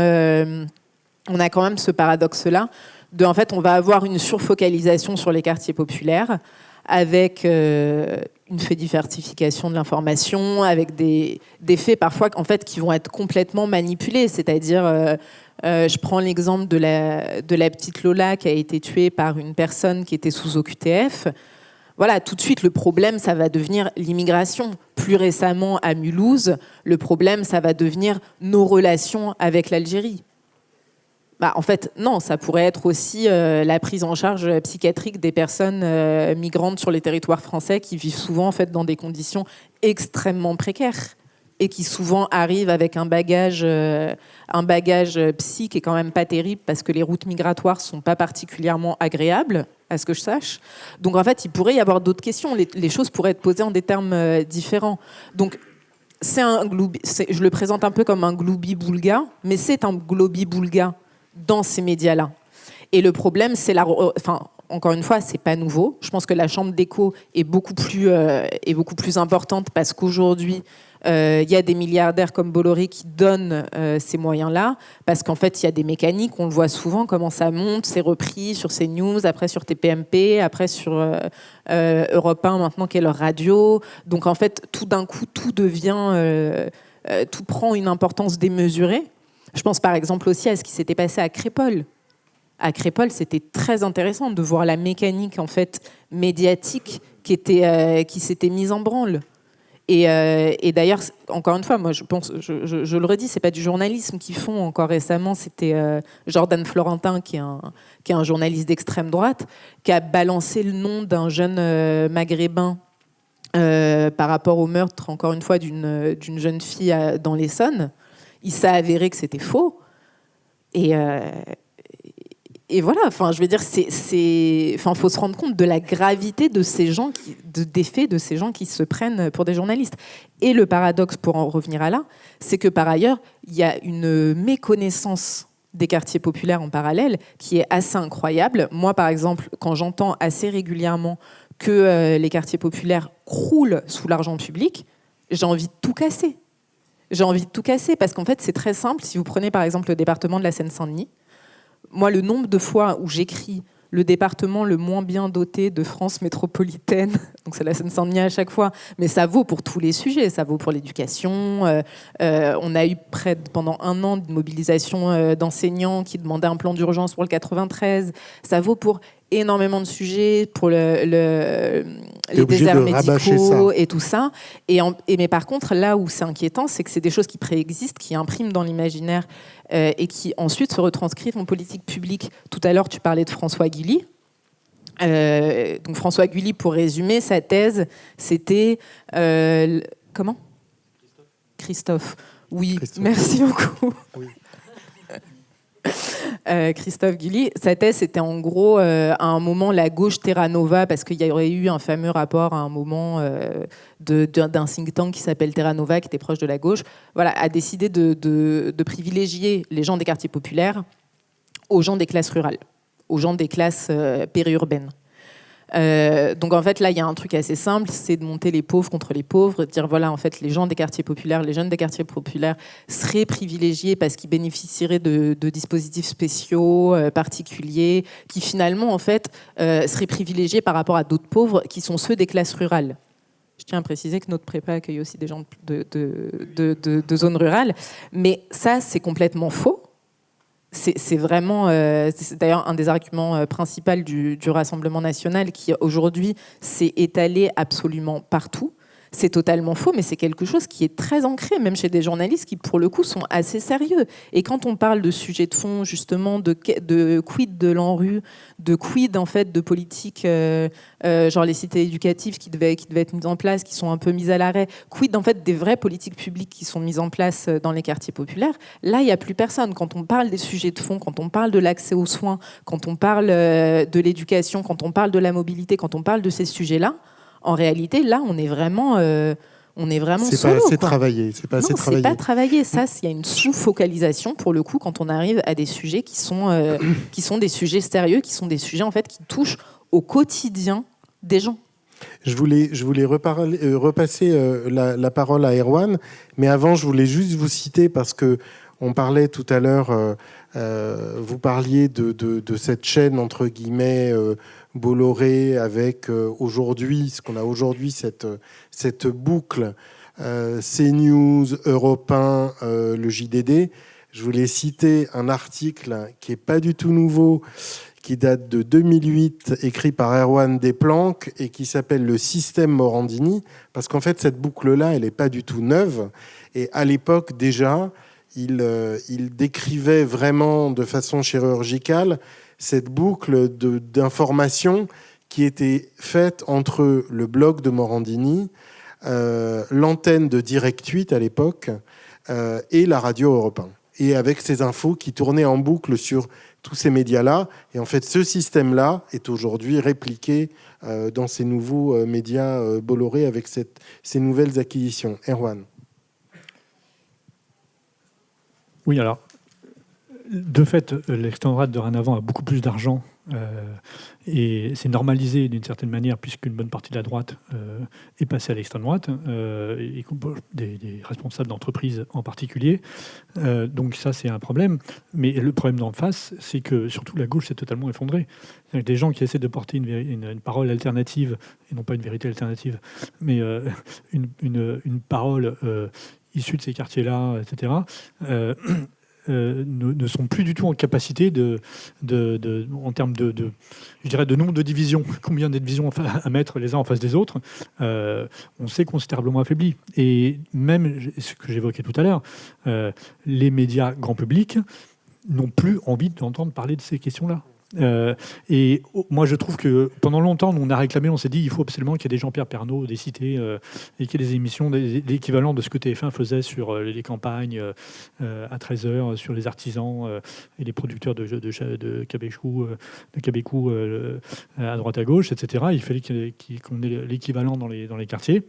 ce paradoxe-là de, en fait, on va avoir une surfocalisation sur les quartiers populaires avec une fédiversification de l'information, avec des faits parfois en fait, qui vont être complètement manipulés. C'est-à-dire, je prends l'exemple de la petite Lola qui a été tuée par une personne qui était sous OQTF. Voilà, tout de suite, le problème, ça va devenir l'immigration. Plus récemment, à Mulhouse, le problème, ça va devenir nos relations avec l'Algérie. Bah, en fait, non, ça pourrait être aussi la prise en charge psychiatrique des personnes migrantes sur les territoires français qui vivent souvent en fait, dans des conditions extrêmement précaires et qui souvent arrivent avec un bagage psy qui est quand même pas terrible parce que les routes migratoires sont pas particulièrement agréables, à ce que je sache. Donc en fait, il pourrait y avoir d'autres questions. Les choses pourraient être posées en des termes différents. Donc je le présente un peu comme un gloubi-boulga, mais c'est un globi-boulga dans ces médias-là. Et le problème, c'est encore une fois, c'est pas nouveau. Je pense que la chambre d'écho est beaucoup plus importante parce qu'aujourd'hui, il y a des milliardaires comme Bolloré qui donnent ces moyens-là, parce qu'en fait, il y a des mécaniques, on le voit souvent, comment ça monte, c'est repris sur CNews, après sur TPMP, après sur Europe 1 maintenant, qui est leur radio. Donc en fait, tout d'un coup, tout prend une importance démesurée. Je pense par exemple aussi à ce qui s'était passé à Crépol. À Crépol, c'était très intéressant de voir la mécanique en fait médiatique qui s'était mise en branle. Et d'ailleurs, encore une fois, moi je le redis, c'est pas du journalisme qu'ils font. Encore récemment, c'était Jordan Florentin, qui est un journaliste d'extrême droite, qui a balancé le nom d'un jeune maghrébin par rapport au meurtre, encore une fois, d'une jeune fille dans l'Essonne. Il s'est avéré que c'était faux. Et voilà, enfin, je veux dire, faut se rendre compte de la gravité de ces gens, des faits de ces gens qui se prennent pour des journalistes. Et le paradoxe, pour en revenir à là, c'est que par ailleurs, il y a une méconnaissance des quartiers populaires en parallèle qui est assez incroyable. Moi, par exemple, quand j'entends assez régulièrement que les quartiers populaires croulent sous l'argent public, j'ai envie de tout casser. J'ai envie de tout casser parce qu'en fait, c'est très simple. Si vous prenez par exemple le département de la Seine-Saint-Denis, moi, le nombre de fois où j'écris le département le moins bien doté de France métropolitaine, donc c'est la Seine-Saint-Denis à chaque fois, mais ça vaut pour tous les sujets, ça vaut pour l'éducation. On a eu pendant 1 an de mobilisation d'enseignants qui demandaient un plan d'urgence pour le 93. Ça vaut pour énormément de sujets, pour les déserts médicaux et tout ça. Mais par contre, là où c'est inquiétant, c'est que c'est des choses qui préexistent, qui impriment dans l'imaginaire et qui ensuite se retranscrivent en politique publique. Tout à l'heure, tu parlais de François Guilly. Donc François Guilly, pour résumer, sa thèse, c'était... comment ? Christophe. Oui, Christophe. Merci beaucoup. Oui. Christophe Guilly, sa thèse c'était en gros à un moment la gauche Terra Nova, parce qu'il y aurait eu un fameux rapport à un moment d'un think tank qui s'appelle Terra Nova, qui était proche de la gauche, voilà, a décidé de privilégier les gens des quartiers populaires aux gens des classes rurales, aux gens des classes périurbaines. Donc en fait là il y a un truc assez simple, c'est de monter les pauvres contre les pauvres, de dire voilà en fait les gens des quartiers populaires, les jeunes des quartiers populaires seraient privilégiés parce qu'ils bénéficieraient de dispositifs spéciaux particuliers, qui finalement en fait seraient privilégiés par rapport à d'autres pauvres qui sont ceux des classes rurales. Je tiens à préciser que notre prépa accueille aussi des gens de zones rurales, mais ça c'est complètement faux. C'est vraiment, c'est d'ailleurs un des arguments principaux du Rassemblement national qui aujourd'hui s'est étalé absolument partout. C'est totalement faux, mais c'est quelque chose qui est très ancré, même chez des journalistes qui, pour le coup, sont assez sérieux. Et quand on parle de sujets de fond, justement, de quid de l'ANRU, de quid, en fait, de politique, genre les cités éducatives qui devaient être mises en place, qui sont un peu mises à l'arrêt, quid, en fait, des vraies politiques publiques qui sont mises en place dans les quartiers populaires, là, il n'y a plus personne. Quand on parle des sujets de fond, quand on parle de l'accès aux soins, quand on parle de l'éducation, quand on parle de la mobilité, quand on parle de ces sujets-là, en réalité, là, on est vraiment C'est solo, pas assez quoi. travaillé. C'est pas assez travaillé. C'est pas travaillé. Ça, il y a une sous-focalisation pour le coup quand on arrive à des sujets qui sont des sujets sérieux, qui sont des sujets en fait qui touchent au quotidien des gens. Je voulais repasser la parole à Erwan, mais avant, je voulais juste vous citer parce que on parlait tout à l'heure, vous parliez de cette chaîne entre guillemets Bolloré avec aujourd'hui, ce qu'on a aujourd'hui, cette boucle CNews, Europe 1, le JDD. Je voulais citer un article qui est pas du tout nouveau, qui date de 2008, écrit par Erwan Desplanques et qui s'appelle Le système Morandini, parce qu'en fait, cette boucle-là, elle n'est pas du tout neuve. Et à l'époque, déjà, il décrivait vraiment de façon chirurgicale cette boucle d'informations qui était faite entre le blog de Morandini, l'antenne de Direct 8 à l'époque, et la radio Europe 1. Et avec ces infos qui tournaient en boucle sur tous ces médias-là. Et en fait, ce système-là est aujourd'hui répliqué dans ces nouveaux médias Bolloré avec ces nouvelles acquisitions. Erwan. Oui, alors, de fait, l'extrême droite dorénavant a beaucoup plus d'argent et c'est normalisé d'une certaine manière puisqu'une bonne partie de la droite est passée à l'extrême droite, et des responsables d'entreprises en particulier. Donc ça, c'est un problème. Mais le problème d'en face, c'est que surtout la gauche s'est totalement effondrée. Des gens qui essaient de porter une parole alternative, et non pas une vérité alternative, mais une parole issue de ces quartiers-là, etc., ne sont plus du tout en capacité en termes je dirais de nombre de divisions, combien de divisions à mettre les uns en face des autres, on s'est considérablement affaibli. Et même, ce que j'évoquais tout à l'heure, les médias grand public n'ont plus envie d'entendre parler de ces questions-là. Et moi je trouve que pendant longtemps on a réclamé, on s'est dit il faut absolument qu'il y ait des Jean-Pierre Pernaut, des cités, et qu'il y ait des émissions, l'équivalent de ce que TF1 faisait sur les campagnes à 13h, sur les artisans et les producteurs de cabécou à droite à gauche, etc. Il fallait qu'on ait l'équivalent dans les quartiers.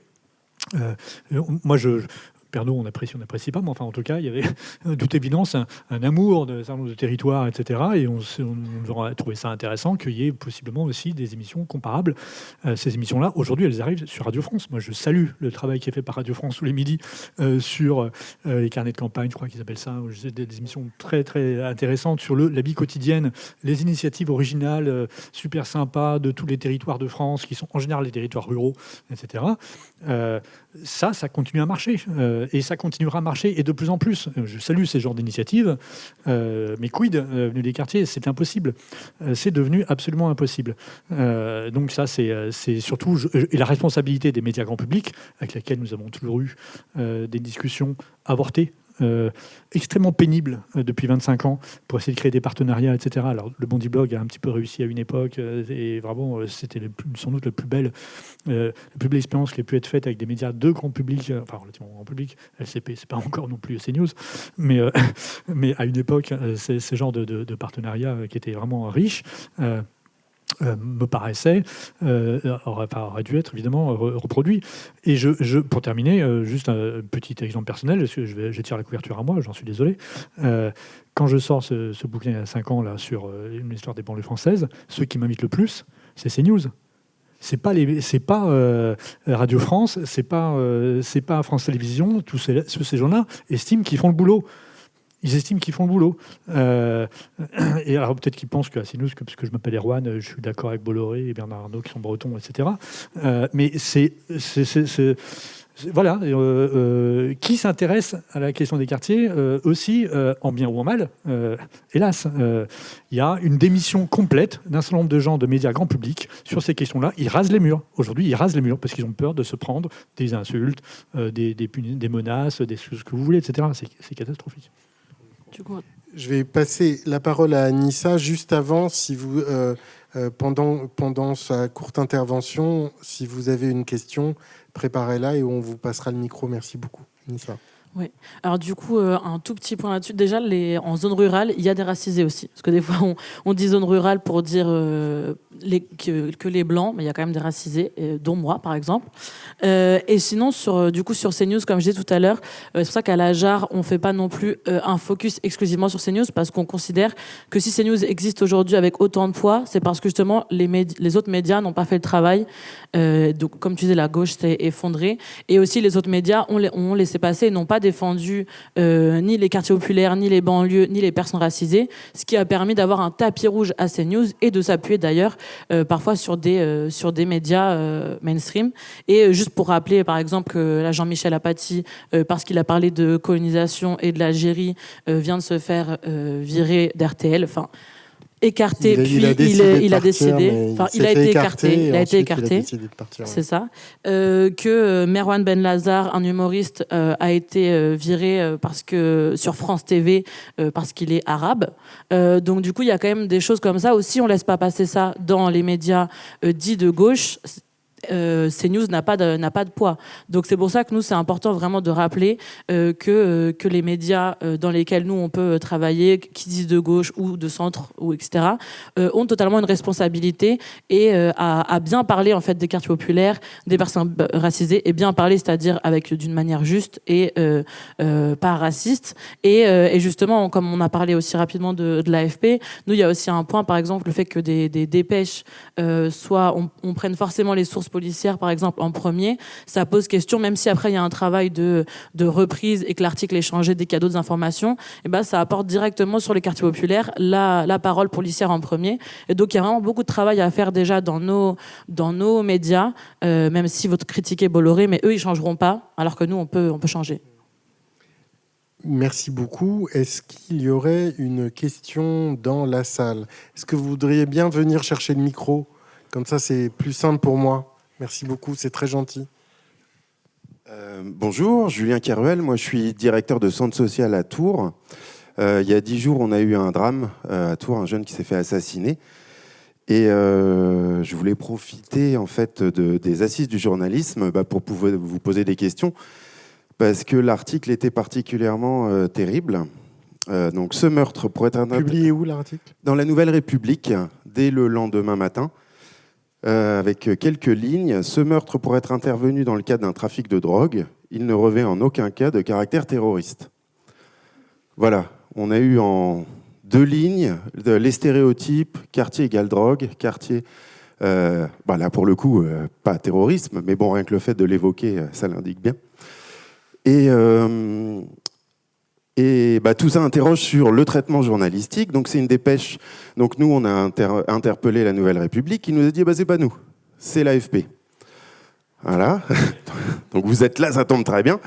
Moi Pernaut, on n'apprécie pas, mais enfin, en tout cas, il y avait de toute évidence un amour de certain nombre de territoires, etc. Et on aurait trouvé ça intéressant qu'il y ait possiblement aussi des émissions comparables. Ces émissions-là, aujourd'hui, elles arrivent sur Radio France. Moi, je salue le travail qui est fait par Radio France tous les midis sur les carnets de campagne, je crois qu'ils appellent ça, des émissions très, très intéressantes sur la vie quotidienne, les initiatives originales, super sympas de tous les territoires de France, qui sont en général les territoires ruraux, etc. Ça continue à marcher. Et ça continuera à marcher, et de plus en plus. Je salue ces genres d'initiatives, mais quid venus des quartiers, c'est impossible. C'est devenu absolument impossible. Donc ça, c'est surtout et la responsabilité des médias grand public, avec laquelle nous avons toujours eu des discussions avortées, extrêmement pénible depuis 25 ans pour essayer de créer des partenariats, etc. Alors, le Bondi Blog a un petit peu réussi à une époque, et vraiment, c'était sans doute la plus belle expérience qui a pu être faite avec des médias de grand public, enfin relativement grand public. LCP, c'est pas encore non plus CNews, mais à une époque, c'est ce genre de partenariat qui était vraiment riche. Me paraissait aurait dû être évidemment reproduit. Et pour terminer, juste un petit exemple personnel, je tire la couverture à moi, j'en suis désolé. Quand je sors ce bouquin il y a 5 ans là, sur une histoire des banlieues françaises, ceux qui m'invitent le plus, c'est CNews. C'est pas Radio France, c'est pas France Télévisions. Tous ces gens-là estiment qu'ils font le boulot. Ils estiment qu'ils font le boulot. Et alors peut-être qu'ils pensent qu'à CNews, parce que je m'appelle Erwan, je suis d'accord avec Bolloré et Bernard Arnault qui sont bretons, etc. Mais Voilà, qui s'intéresse à la question des quartiers aussi, en bien ou en mal. Hélas, il y a une démission complète d'un certain nombre de gens de médias grand public sur ces questions-là. Ils rasent les murs. Aujourd'hui, ils rasent les murs parce qu'ils ont peur de se prendre des insultes, des menaces, des choses que vous voulez, etc. C'est catastrophique. Du coup, Je vais passer la parole à Anissa juste avant, si vous, pendant sa courte intervention, si vous avez une question, préparez-la et on vous passera le micro. Merci beaucoup, Anissa. oui. Alors du coup, un tout petit point là-dessus. Déjà, en zone rurale, il y a des racisés aussi. Parce que des fois, on dit zone rurale pour dire que les blancs, mais il y a quand même des racisés, dont moi, par exemple. Et sinon, sur CNews, comme je disais tout à l'heure, c'est pour ça qu'à la JAR, on ne fait pas non plus un focus exclusivement sur CNews, parce qu'on considère que si CNews existe aujourd'hui avec autant de poids, c'est parce que justement, les autres médias n'ont pas fait le travail. Donc, comme tu disais, la gauche s'est effondrée. Et aussi, les autres médias ont laissé passer et n'ont pas défendu ni les quartiers populaires, ni les banlieues, ni les personnes racisées, ce qui a permis d'avoir un tapis rouge à CNews et de s'appuyer d'ailleurs parfois sur des médias mainstream. Et juste pour rappeler, par exemple, que là, Jean-Michel Apathy, parce qu'il a parlé de colonisation et de l'Algérie, vient de se faire virer d'RTL. Enfin, écarté, il a décidé. Il a été écarté. C'est ça. Que Merwan Ben Lazar, un humoriste, a été viré sur France TV parce qu'il est arabe. Donc du coup, il y a quand même des choses comme ça aussi. On laisse pas passer ça dans les médias dits de gauche. CNews n'a pas de poids. Donc c'est pour ça que nous, c'est important vraiment de rappeler que les médias dans lesquels nous, on peut travailler, qui disent de gauche ou de centre, ou etc., ont totalement une responsabilité et à bien parler en fait, des quartiers populaires, des personnes racisées, et bien parler, c'est-à-dire d'une manière juste et pas raciste. Et justement, comme on a parlé aussi rapidement de l'AFP, nous, il y a aussi un point, par exemple, le fait que des dépêches on prenne forcément les sources policières, par exemple, en premier, ça pose question, même si après il y a un travail de reprise et que l'article est changé dès qu'il y a d'autres informations, et ben, ça apporte directement sur les quartiers populaires la parole policière en premier. Et donc il y a vraiment beaucoup de travail à faire déjà dans nos médias, même si votre critique est Bolloré, mais eux ils changeront pas, alors que nous on peut changer. Merci beaucoup. Est-ce qu'il y aurait une question dans la salle? Est-ce que vous voudriez bien venir chercher le micro? Comme ça, c'est plus simple pour moi. Merci beaucoup, c'est très gentil. Bonjour, Julien Keruel. Moi, je suis directeur de centre social à Tours. Il y a 10 jours, on a eu un drame à Tours, un jeune qui s'est fait assassiner. Et je voulais profiter en fait des assises du journalisme pour pouvoir vous poser des questions. Parce que l'article était particulièrement terrible. Donc, ce meurtre pourrait être... Publié où, l'article? Dans la Nouvelle République, dès le lendemain matin, avec quelques lignes. Ce meurtre pourrait être intervenu dans le cadre d'un trafic de drogue. Il ne revêt en aucun cas de caractère terroriste. Voilà, on a eu en 2 lignes les stéréotypes, quartier égale drogue, quartier... là, pour le coup, pas terrorisme, mais bon, rien que le fait de l'évoquer, ça l'indique bien. Et tout ça interroge sur le traitement journalistique. Donc c'est une dépêche. Donc nous, on a interpellé la Nouvelle République qui nous a dit c'est pas nous, c'est l'AFP. Voilà. Donc vous êtes là, ça tombe très bien.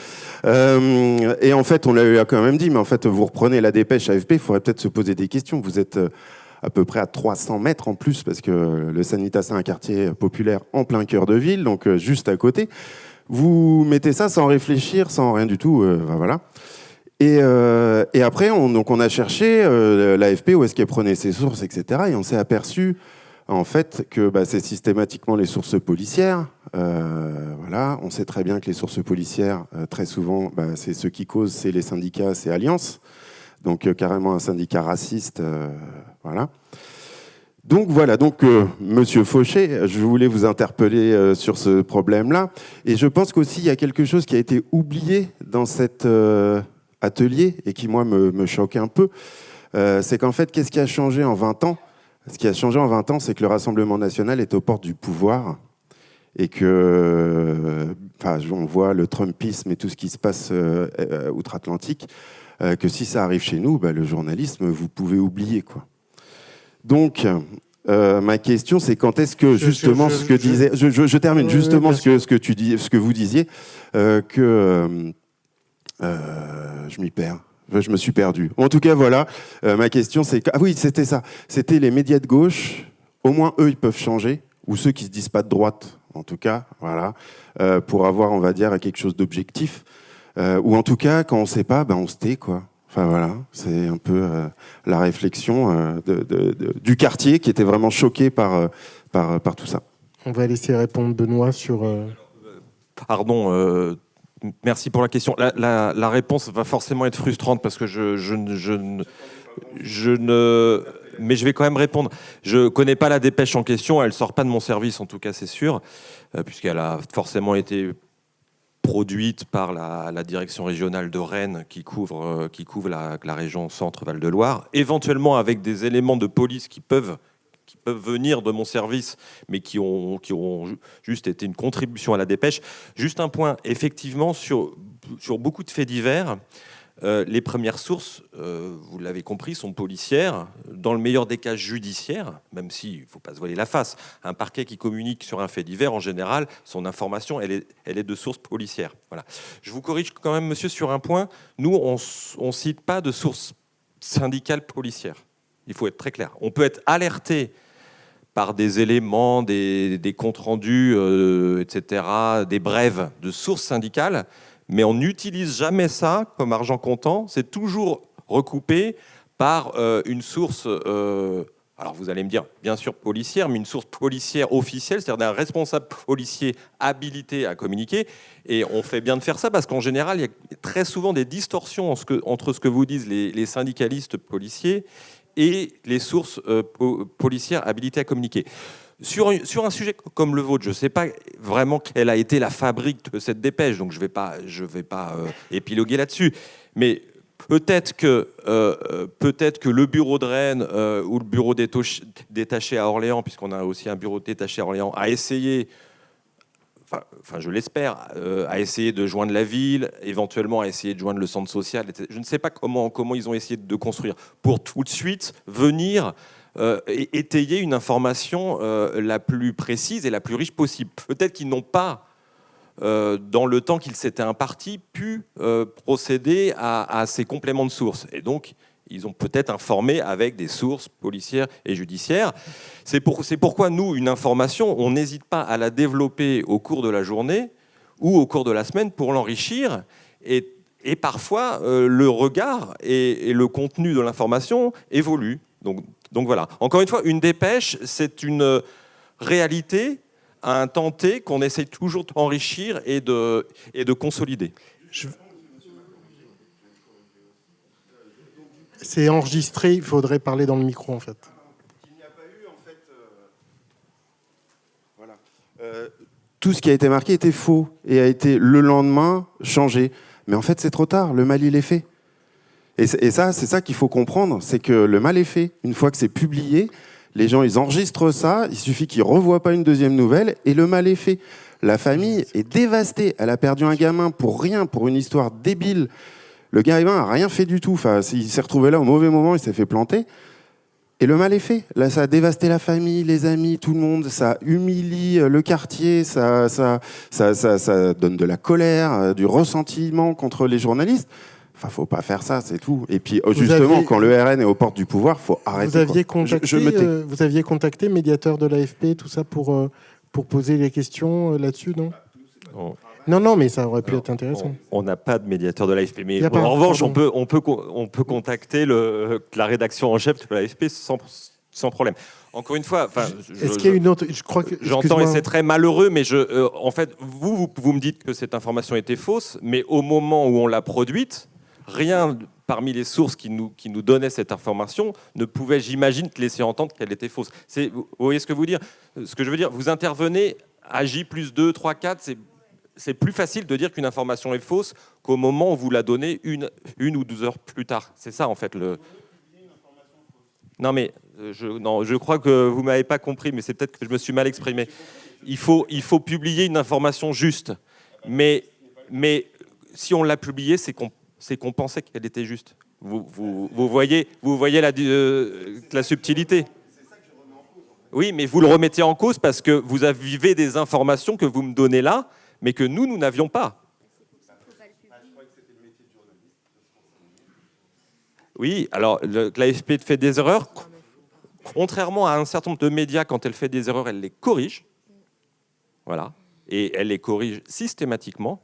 Et en fait, on l'a quand même dit, mais en fait, vous reprenez la dépêche AFP, il faudrait peut-être se poser des questions. Vous êtes à peu près à 300 mètres en plus, parce que le Sanitas, c'est un quartier populaire en plein cœur de ville, donc juste à côté. Vous mettez ça sans réfléchir, sans rien du tout. Voilà. Et après, on a cherché l'AFP, où est-ce qu'elle prenait ses sources, etc. Et on s'est aperçu, en fait, que c'est systématiquement les sources policières. Voilà. On sait très bien que les sources policières, très souvent, c'est ceux qui causent, c'est les syndicats, c'est Alliance. Donc, carrément un syndicat raciste. Voilà. Donc voilà, Monsieur Fauché, je voulais vous interpeller sur ce problème-là. Et je pense qu'aussi, il y a quelque chose qui a été oublié dans cet atelier et qui, moi, me choque un peu. C'est qu'en fait, qu'est-ce qui a changé en 20 ans? Ce qui a changé en 20 ans, c'est que le Rassemblement national est aux portes du pouvoir et que, on voit le Trumpisme et tout ce qui se passe outre-Atlantique, que si ça arrive chez nous, le journalisme, vous pouvez oublier, quoi. Donc, Ma question, c'est quand est-ce que justement ce que disait, je termine justement ce que tu dis, ce que vous disiez, que je m'y perds. Je me suis perdu. En tout cas, voilà. Ma question, c'est ah oui, c'était ça. C'était les médias de gauche. Au moins, eux, ils peuvent changer, ou ceux qui se disent pas de droite, en tout cas, voilà, pour avoir, on va dire, quelque chose d'objectif. Ou en tout cas, quand on sait pas, ben on se tait, quoi. Enfin voilà, c'est un peu la réflexion du quartier qui était vraiment choqué par tout ça. On va laisser répondre Benoît sur... Pardon, merci pour la question. La réponse va forcément être frustrante parce que je ne... Mais je vais quand même répondre. Je ne connais pas la dépêche en question, elle ne sort pas de mon service en tout cas, c'est sûr, puisqu'elle a forcément été produite par la direction régionale de Rennes qui couvre la région Centre-Val-de-Loire, éventuellement avec des éléments de police qui peuvent venir de mon service, mais qui ont juste été une contribution à la dépêche. Juste un point, effectivement, sur beaucoup de faits divers, les premières sources, vous l'avez compris, sont policières, dans le meilleur des cas judiciaires, même s'il ne faut pas se voiler la face. Un parquet qui communique sur un fait divers, en général, son information, elle est de source policière. Voilà. Je vous corrige quand même, monsieur, sur un point. Nous, on ne cite pas de source syndicale policière. Il faut être très clair. On peut être alerté par des éléments, des comptes rendus, etc., des brèves de sources syndicales, mais on n'utilise jamais ça comme argent comptant. C'est toujours recoupé par une source, alors vous allez me dire, bien sûr policière, mais une source policière officielle, c'est-à-dire d'un responsable policier habilité à communiquer. Et on fait bien de faire ça parce qu'en général, il y a très souvent des distorsions entre ce que vous disent les syndicalistes policiers et les sources policières habilitées à communiquer. Sur un sujet comme le vôtre, je ne sais pas vraiment quelle a été la fabrique de cette dépêche, donc je vais pas épiloguer là-dessus. Mais peut-être que le bureau de Rennes ou le bureau détaché à Orléans, puisqu'on a aussi un bureau détaché à Orléans, a essayé, enfin je l'espère, a essayé de joindre la ville, éventuellement a essayé de joindre le centre social, etc. Je ne sais pas comment ils ont essayé de construire pour tout de suite venir étayer une information la plus précise et la plus riche possible. Peut-être qu'ils n'ont pas, dans le temps qu'ils s'étaient impartis, pu procéder à ces compléments de sources. Et donc, ils ont peut-être informé avec des sources policières et judiciaires. C'est pourquoi, nous, une information, on n'hésite pas à la développer au cours de la journée ou au cours de la semaine pour l'enrichir. Et parfois, le regard et le contenu de l'information évoluent. Donc voilà. Encore une fois, une dépêche, c'est une réalité à un temps T qu'on essaie toujours d'enrichir et de consolider. C'est enregistré, il faudrait parler dans le micro en fait. Il n'y a pas eu en fait... Voilà. Tout ce qui a été marqué était faux et a été le lendemain changé. Mais en fait, c'est trop tard, le mal il est fait. Et ça, c'est ça qu'il faut comprendre, c'est que le mal est fait. Une fois que c'est publié, les gens, ils enregistrent ça, il suffit qu'ils ne revoient pas une deuxième nouvelle, et le mal est fait. La famille est dévastée, elle a perdu un gamin pour rien, pour une histoire débile. Le gamin n'a rien fait du tout, enfin, il s'est retrouvé là au mauvais moment, il s'est fait planter, et le mal est fait. Là, ça a dévasté la famille, les amis, tout le monde, ça humilie le quartier, ça donne de la colère, du ressentiment contre les journalistes. Enfin, faut pas faire ça, c'est tout. Et puis, justement, quand le RN est aux portes du pouvoir, faut arrêter. Vous aviez contacté le médiateur de l'AFP, tout ça, pour poser les questions là-dessus, non ? Non, mais ça aurait pu être intéressant. On n'a pas de médiateur de l'AFP, mais en revanche, on peut contacter la rédaction en chef de l'AFP sans problème. Encore une fois, est-ce qu'il y a une autre ? Je crois que j'entends et c'est très malheureux, mais en fait, vous me dites que cette information était fausse, mais au moment où on l'a produite, rien parmi les sources qui nous donnaient cette information ne pouvait, j'imagine, laisser entendre qu'elle était fausse. Vous voyez ce que je veux dire ? Vous intervenez à J+2, 3, 4, c'est plus facile de dire qu'une information est fausse qu'au moment où vous la donnez une ou 12 heures plus tard. C'est ça, en fait, Non, mais je crois que vous ne m'avez pas compris, mais c'est peut-être que je me suis mal exprimé. Il faut publier une information juste. Mais si on l'a publiée, c'est qu'on pensait qu'elle était juste. Vous voyez la subtilité. Oui, mais vous le remettez en cause parce que vous vivez des informations que vous me donnez là, mais que nous n'avions pas. Oui, alors l'AFP fait des erreurs. Contrairement à un certain nombre de médias, quand elle fait des erreurs, elle les corrige. Voilà. Et elle les corrige systématiquement.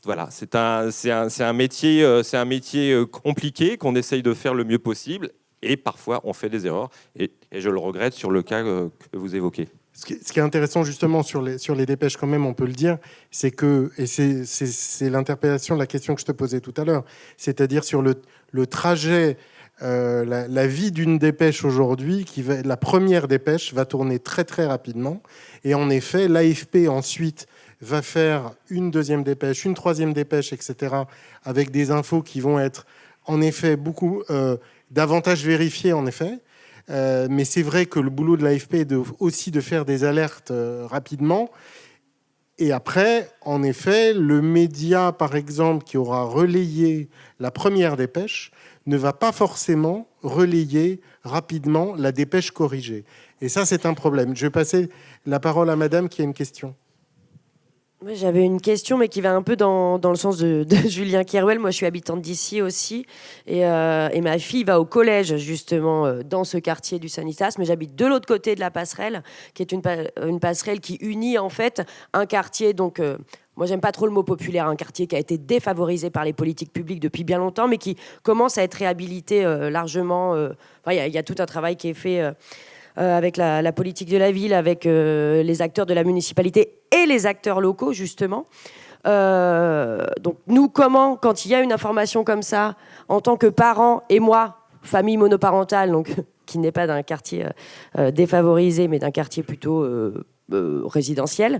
Voilà, c'est un métier compliqué qu'on essaye de faire le mieux possible. Et parfois, on fait des erreurs. Et je le regrette sur le cas que vous évoquez. Ce qui est intéressant justement sur les dépêches quand même, on peut le dire, c'est que, et c'est l'interpellation de la question que je te posais tout à l'heure, c'est-à-dire sur le trajet, la vie d'une dépêche aujourd'hui, la première dépêche va tourner très très rapidement, et en effet l'AFP ensuite va faire une deuxième dépêche, une troisième dépêche, etc., avec des infos qui vont être en effet beaucoup davantage vérifiées en effet. Mais c'est vrai que le boulot de l'AFP est aussi de faire des alertes rapidement. Et après, en effet, le média, par exemple, qui aura relayé la première dépêche, ne va pas forcément relayer rapidement la dépêche corrigée. Et ça, c'est un problème. Je vais passer la parole à madame qui a une question. J'avais une question, mais qui va un peu dans le sens de Julien Kerouel. Moi, je suis habitante d'ici aussi. Et ma fille va au collège, justement, dans ce quartier du Sanitas. Mais j'habite de l'autre côté de la passerelle, qui est une passerelle qui unit, en fait, un quartier. Donc, moi, j'aime pas trop le mot populaire. Un quartier qui a été défavorisé par les politiques publiques depuis bien longtemps, mais qui commence à être réhabilité largement. Il y a tout un travail qui est fait... avec la politique de la ville, avec les acteurs de la municipalité et les acteurs locaux, justement. Donc nous, comment, quand il y a une information comme ça, en tant que parents, et moi, famille monoparentale, donc, qui n'est pas d'un quartier défavorisé, mais d'un quartier plutôt résidentiel,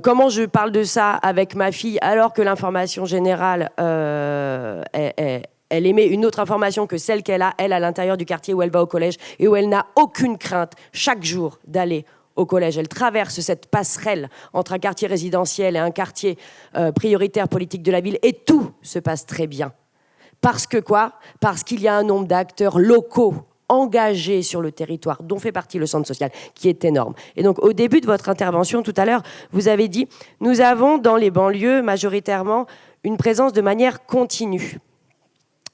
comment je parle de ça avec ma fille alors que l'information générale elle émet une autre information que celle qu'elle a, elle, à l'intérieur du quartier où elle va au collège et où elle n'a aucune crainte chaque jour d'aller au collège. Elle traverse cette passerelle entre un quartier résidentiel et un quartier prioritaire politique de la ville et tout se passe très bien. Parce que quoi ? Parce qu'il y a un nombre d'acteurs locaux engagés sur le territoire, dont fait partie le centre social, qui est énorme. Et donc, au début de votre intervention tout à l'heure, vous avez dit « Nous avons dans les banlieues majoritairement une présence de manière continue ».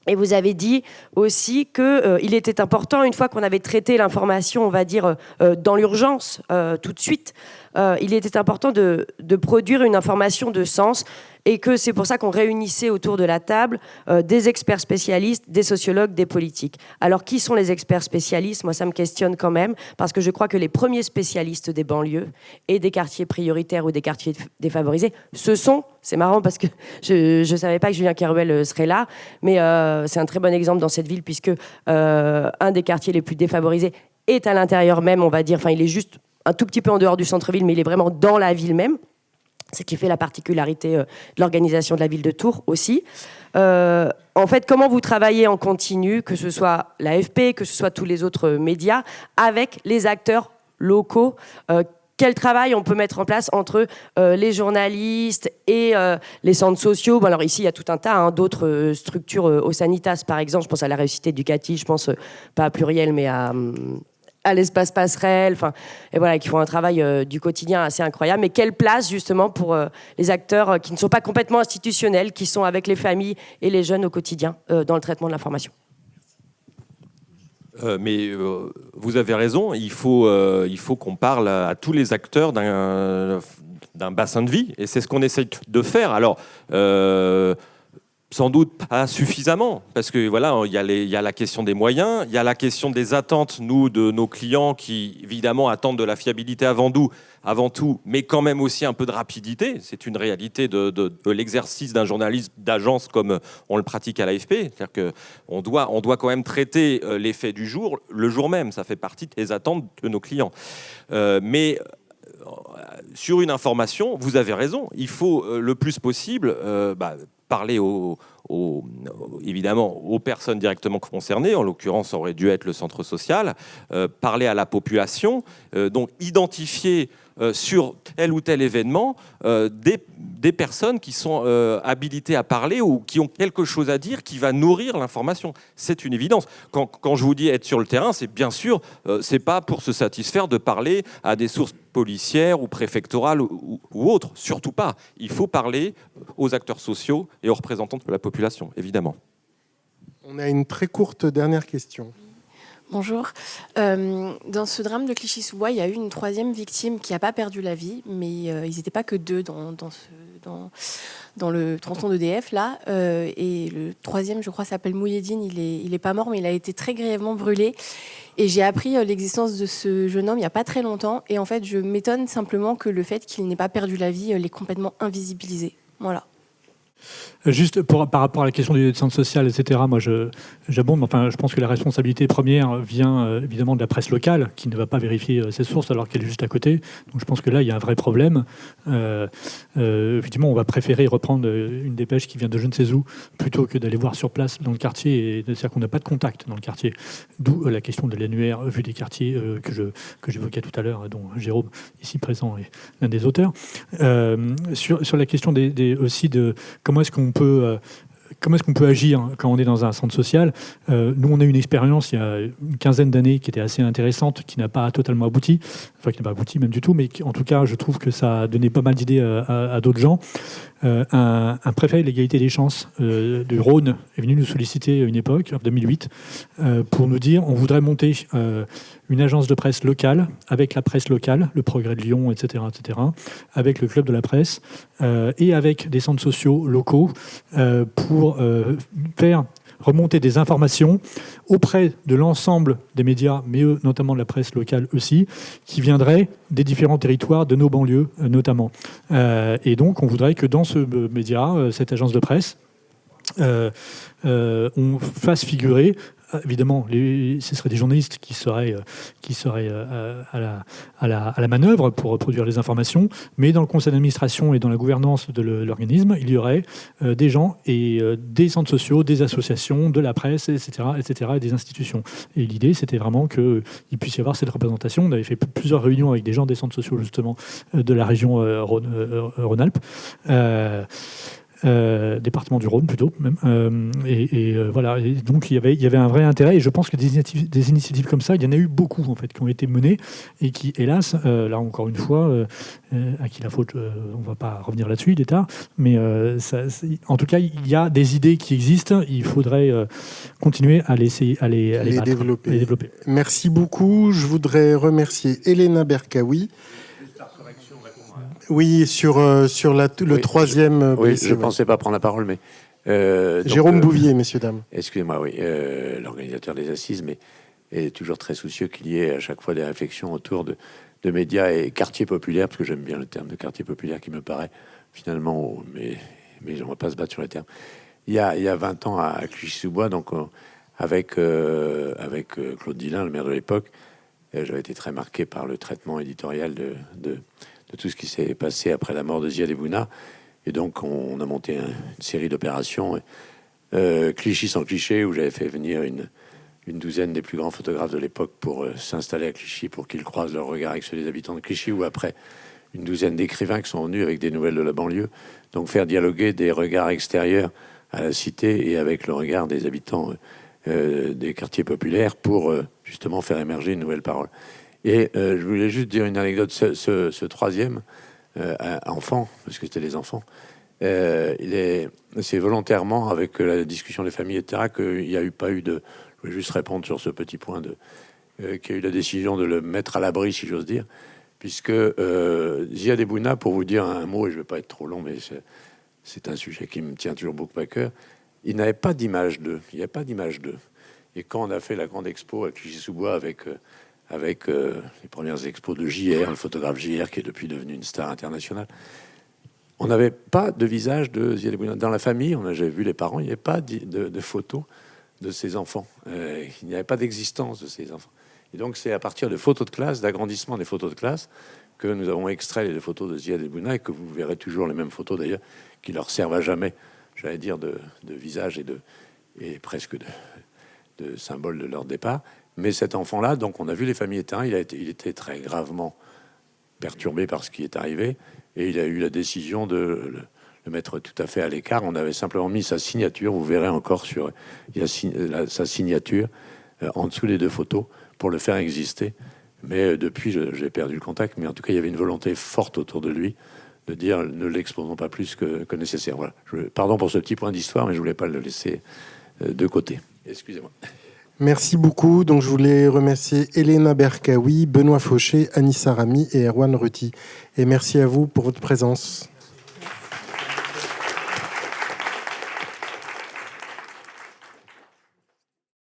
Et vous avez dit aussi qu'il était important, une fois qu'on avait traité l'information, on va dire, dans l'urgence, tout de suite, il était important de produire une information de sens et que c'est pour ça qu'on réunissait autour de la table des experts spécialistes, des sociologues, des politiques. Alors, qui sont les experts spécialistes ? Moi, ça me questionne quand même, parce que je crois que les premiers spécialistes des banlieues et des quartiers prioritaires ou des quartiers défavorisés, c'est marrant parce que je ne savais pas que Julien Kerouel serait là, mais c'est un très bon exemple dans cette ville, puisque un des quartiers les plus défavorisés est à l'intérieur même, on va dire, enfin, il est juste un tout petit peu en dehors du centre-ville, mais il est vraiment dans la ville même. Ce qui fait la particularité de l'organisation de la ville de Tours aussi. En fait, comment vous travaillez en continu, que ce soit l'AFP, que ce soit tous les autres médias, avec les acteurs locaux quel travail on peut mettre en place entre les journalistes et les centres sociaux. Bon, alors ici, il y a tout un tas d'autres structures au Sanitas, par exemple. Je pense à la réussite éducative, je pense pas à Pluriel, mais à l'espace passerelle, et voilà, qui font un travail du quotidien assez incroyable. Mais quelle place, justement, pour les acteurs qui ne sont pas complètement institutionnels, qui sont avec les familles et les jeunes au quotidien dans le traitement de l'information ? Mais vous avez raison, il faut qu'on parle à tous les acteurs d'un bassin de vie, et c'est ce qu'on essaye de faire. Alors, sans doute pas suffisamment, parce que voilà, il y a la question des moyens, il y a la question des attentes, nous, de nos clients, qui évidemment attendent de la fiabilité avant tout, mais quand même aussi un peu de rapidité. C'est une réalité de l'exercice d'un journaliste d'agence comme on le pratique à l'AFP. C'est-à-dire qu'on doit quand même traiter les faits du jour, le jour même. Ça fait partie des attentes de nos clients. Mais sur une information, vous avez raison, il faut le plus possible parler évidemment aux personnes directement concernées, en l'occurrence ça aurait dû être le centre social, parler à la population, donc identifier sur tel ou tel événement des personnes qui sont habilitées à parler ou qui ont quelque chose à dire qui va nourrir l'information. C'est une évidence. Quand je vous dis être sur le terrain, c'est bien sûr, c'est pas pour se satisfaire de parler à des sources policières ou préfectorales ou autres. Surtout pas. Il faut parler aux acteurs sociaux et aux représentants de la population, évidemment. On a une très courte dernière question. Bonjour. Dans ce drame de Clichy-sous-Bois, il y a eu une troisième victime qui n'a pas perdu la vie, mais ils n'étaient pas que deux dans le tronçon d'EDF, là. Et le troisième, je crois, s'appelle Mouhedine. Il est pas mort, mais il a été très grièvement brûlé. Et j'ai appris l'existence de ce jeune homme il n'y a pas très longtemps. Et en fait, je m'étonne simplement que le fait qu'il n'ait pas perdu la vie l'ait complètement invisibilisé. Voilà. Juste par rapport à la question du centre social, etc., moi j'abonde. Enfin, je pense que la responsabilité première vient évidemment de la presse locale qui ne va pas vérifier ses sources alors qu'elle est juste à côté. Donc je pense que là, il y a un vrai problème. Effectivement, on va préférer reprendre une dépêche qui vient de je ne sais où plutôt que d'aller voir sur place dans le quartier. C'est-à-dire qu'on n'a pas de contact dans le quartier. D'où la question de l'annuaire vu des quartiers que j'évoquais tout à l'heure, dont Jérôme, ici présent, est l'un des auteurs. Sur la question aussi de comment est-ce qu'on peut agir quand on est dans un centre social. Nous, on a eu une expérience il y a une quinzaine d'années qui était assez intéressante, qui n'a pas totalement abouti, enfin qui n'a pas abouti même du tout, mais en tout cas, je trouve que ça a donné pas mal d'idées à d'autres gens. Un préfet de l'égalité des chances du Rhône est venu nous solliciter à une époque, en 2008, pour nous dire on voudrait monter une agence de presse locale, avec la presse locale, le Progrès de Lyon, etc., avec le club de la presse, et avec des centres sociaux locaux, pour faire remonter des informations auprès de l'ensemble des médias, mais notamment de la presse locale aussi, qui viendraient des différents territoires de nos banlieues notamment. Et donc on voudrait que dans ce média, cette agence de presse, on fasse figurer, évidemment, ce seraient des journalistes qui seraient à la manœuvre pour reproduire les informations, mais dans le conseil d'administration et dans la gouvernance de l'organisme, il y aurait des gens et des centres sociaux, des associations, de la presse, etc., et des institutions. Et l'idée, c'était vraiment qu'il puisse y avoir cette représentation. On avait fait plusieurs réunions avec des gens des centres sociaux, justement, de la région Rhône-Alpes. Département du Rhône plutôt même, voilà. Et donc il y avait un vrai intérêt, et je pense que des initiatives comme ça, il y en a eu beaucoup en fait qui ont été menées et qui, hélas, là encore une fois, à qui la faute, on va pas revenir là-dessus, il est tard, mais en tout cas il y a des idées qui existent, il faudrait continuer à les développer. Merci beaucoup. Je voudrais remercier Elena Berkaoui. Oui, sur le troisième... je ne pensais pas prendre la parole, mais... Jérôme Bouvier, messieurs, dames. Excusez-moi, oui, l'organisateur des assises, mais est toujours très soucieux qu'il y ait à chaque fois des réflexions autour de médias et quartiers populaires, parce que j'aime bien le terme de quartier populaire qui me paraît finalement... Mais on ne va pas se battre sur les termes. Il y a 20 ans, à Clichy-sous-Bois, donc avec Claude Dillin, le maire de l'époque, j'avais été très marqué par le traitement éditorial de tout ce qui s'est passé après la mort de Ziad Ebouna. Et donc, on a monté une série d'opérations, Clichy sans cliché, où j'avais fait venir une douzaine des plus grands photographes de l'époque pour s'installer à Clichy, pour qu'ils croisent leur regard avec ceux des habitants de Clichy, ou après une douzaine d'écrivains qui sont venus avec des nouvelles de la banlieue. Donc, faire dialoguer des regards extérieurs à la cité et avec le regard des habitants des quartiers populaires pour justement faire émerger une nouvelle parole. Et je voulais juste dire une anecdote. Ce troisième enfant, parce que c'était les enfants, c'est volontairement, avec la discussion des familles, etc., qu'il n'y a pas eu de... Je voulais juste répondre sur ce petit point qu'il y a eu la décision de le mettre à l'abri, si j'ose dire, puisque Ziad Ebouna, pour vous dire un mot, et je ne vais pas être trop long, mais c'est un sujet qui me tient toujours beaucoup à cœur, il n'avait pas d'image d'eux. Il n'y a pas d'image d'eux. Et quand on a fait la grande expo à Clichy-sous-Bois avec les premières expos de JR, le photographe JR qui est depuis devenu une star internationale, on n'avait pas de visage de Ziad Ebouna. Dans la famille, j'avais vu les parents, il n'y avait pas de photos de ces enfants. Il n'y avait pas d'existence de ces enfants. Et donc c'est à partir de photos de classe, d'agrandissement des photos de classe, que nous avons extrait les photos de Ziad Ebouna, et que vous verrez toujours les mêmes photos d'ailleurs, qui leur servent à jamais, j'allais dire, de visage et presque de symbole de leur départ. Mais cet enfant-là, donc on a vu les familles éteintes, il était très gravement perturbé par ce qui est arrivé. Et il a eu la décision de le mettre tout à fait à l'écart. On avait simplement mis sa signature. Vous verrez encore sa signature en dessous des 2 photos pour le faire exister. Mais depuis, j'ai perdu le contact. Mais en tout cas, il y avait une volonté forte autour de lui de dire ne l'exposons pas plus que nécessaire. Voilà. Pardon pour ce petit point d'histoire, mais je ne voulais pas le laisser de côté. Excusez-moi. Merci beaucoup. Donc, je voulais remercier Elena Berkaoui, Benoît Fauché, Anissa Rami et Erwan Ruti. Et merci à vous pour votre présence.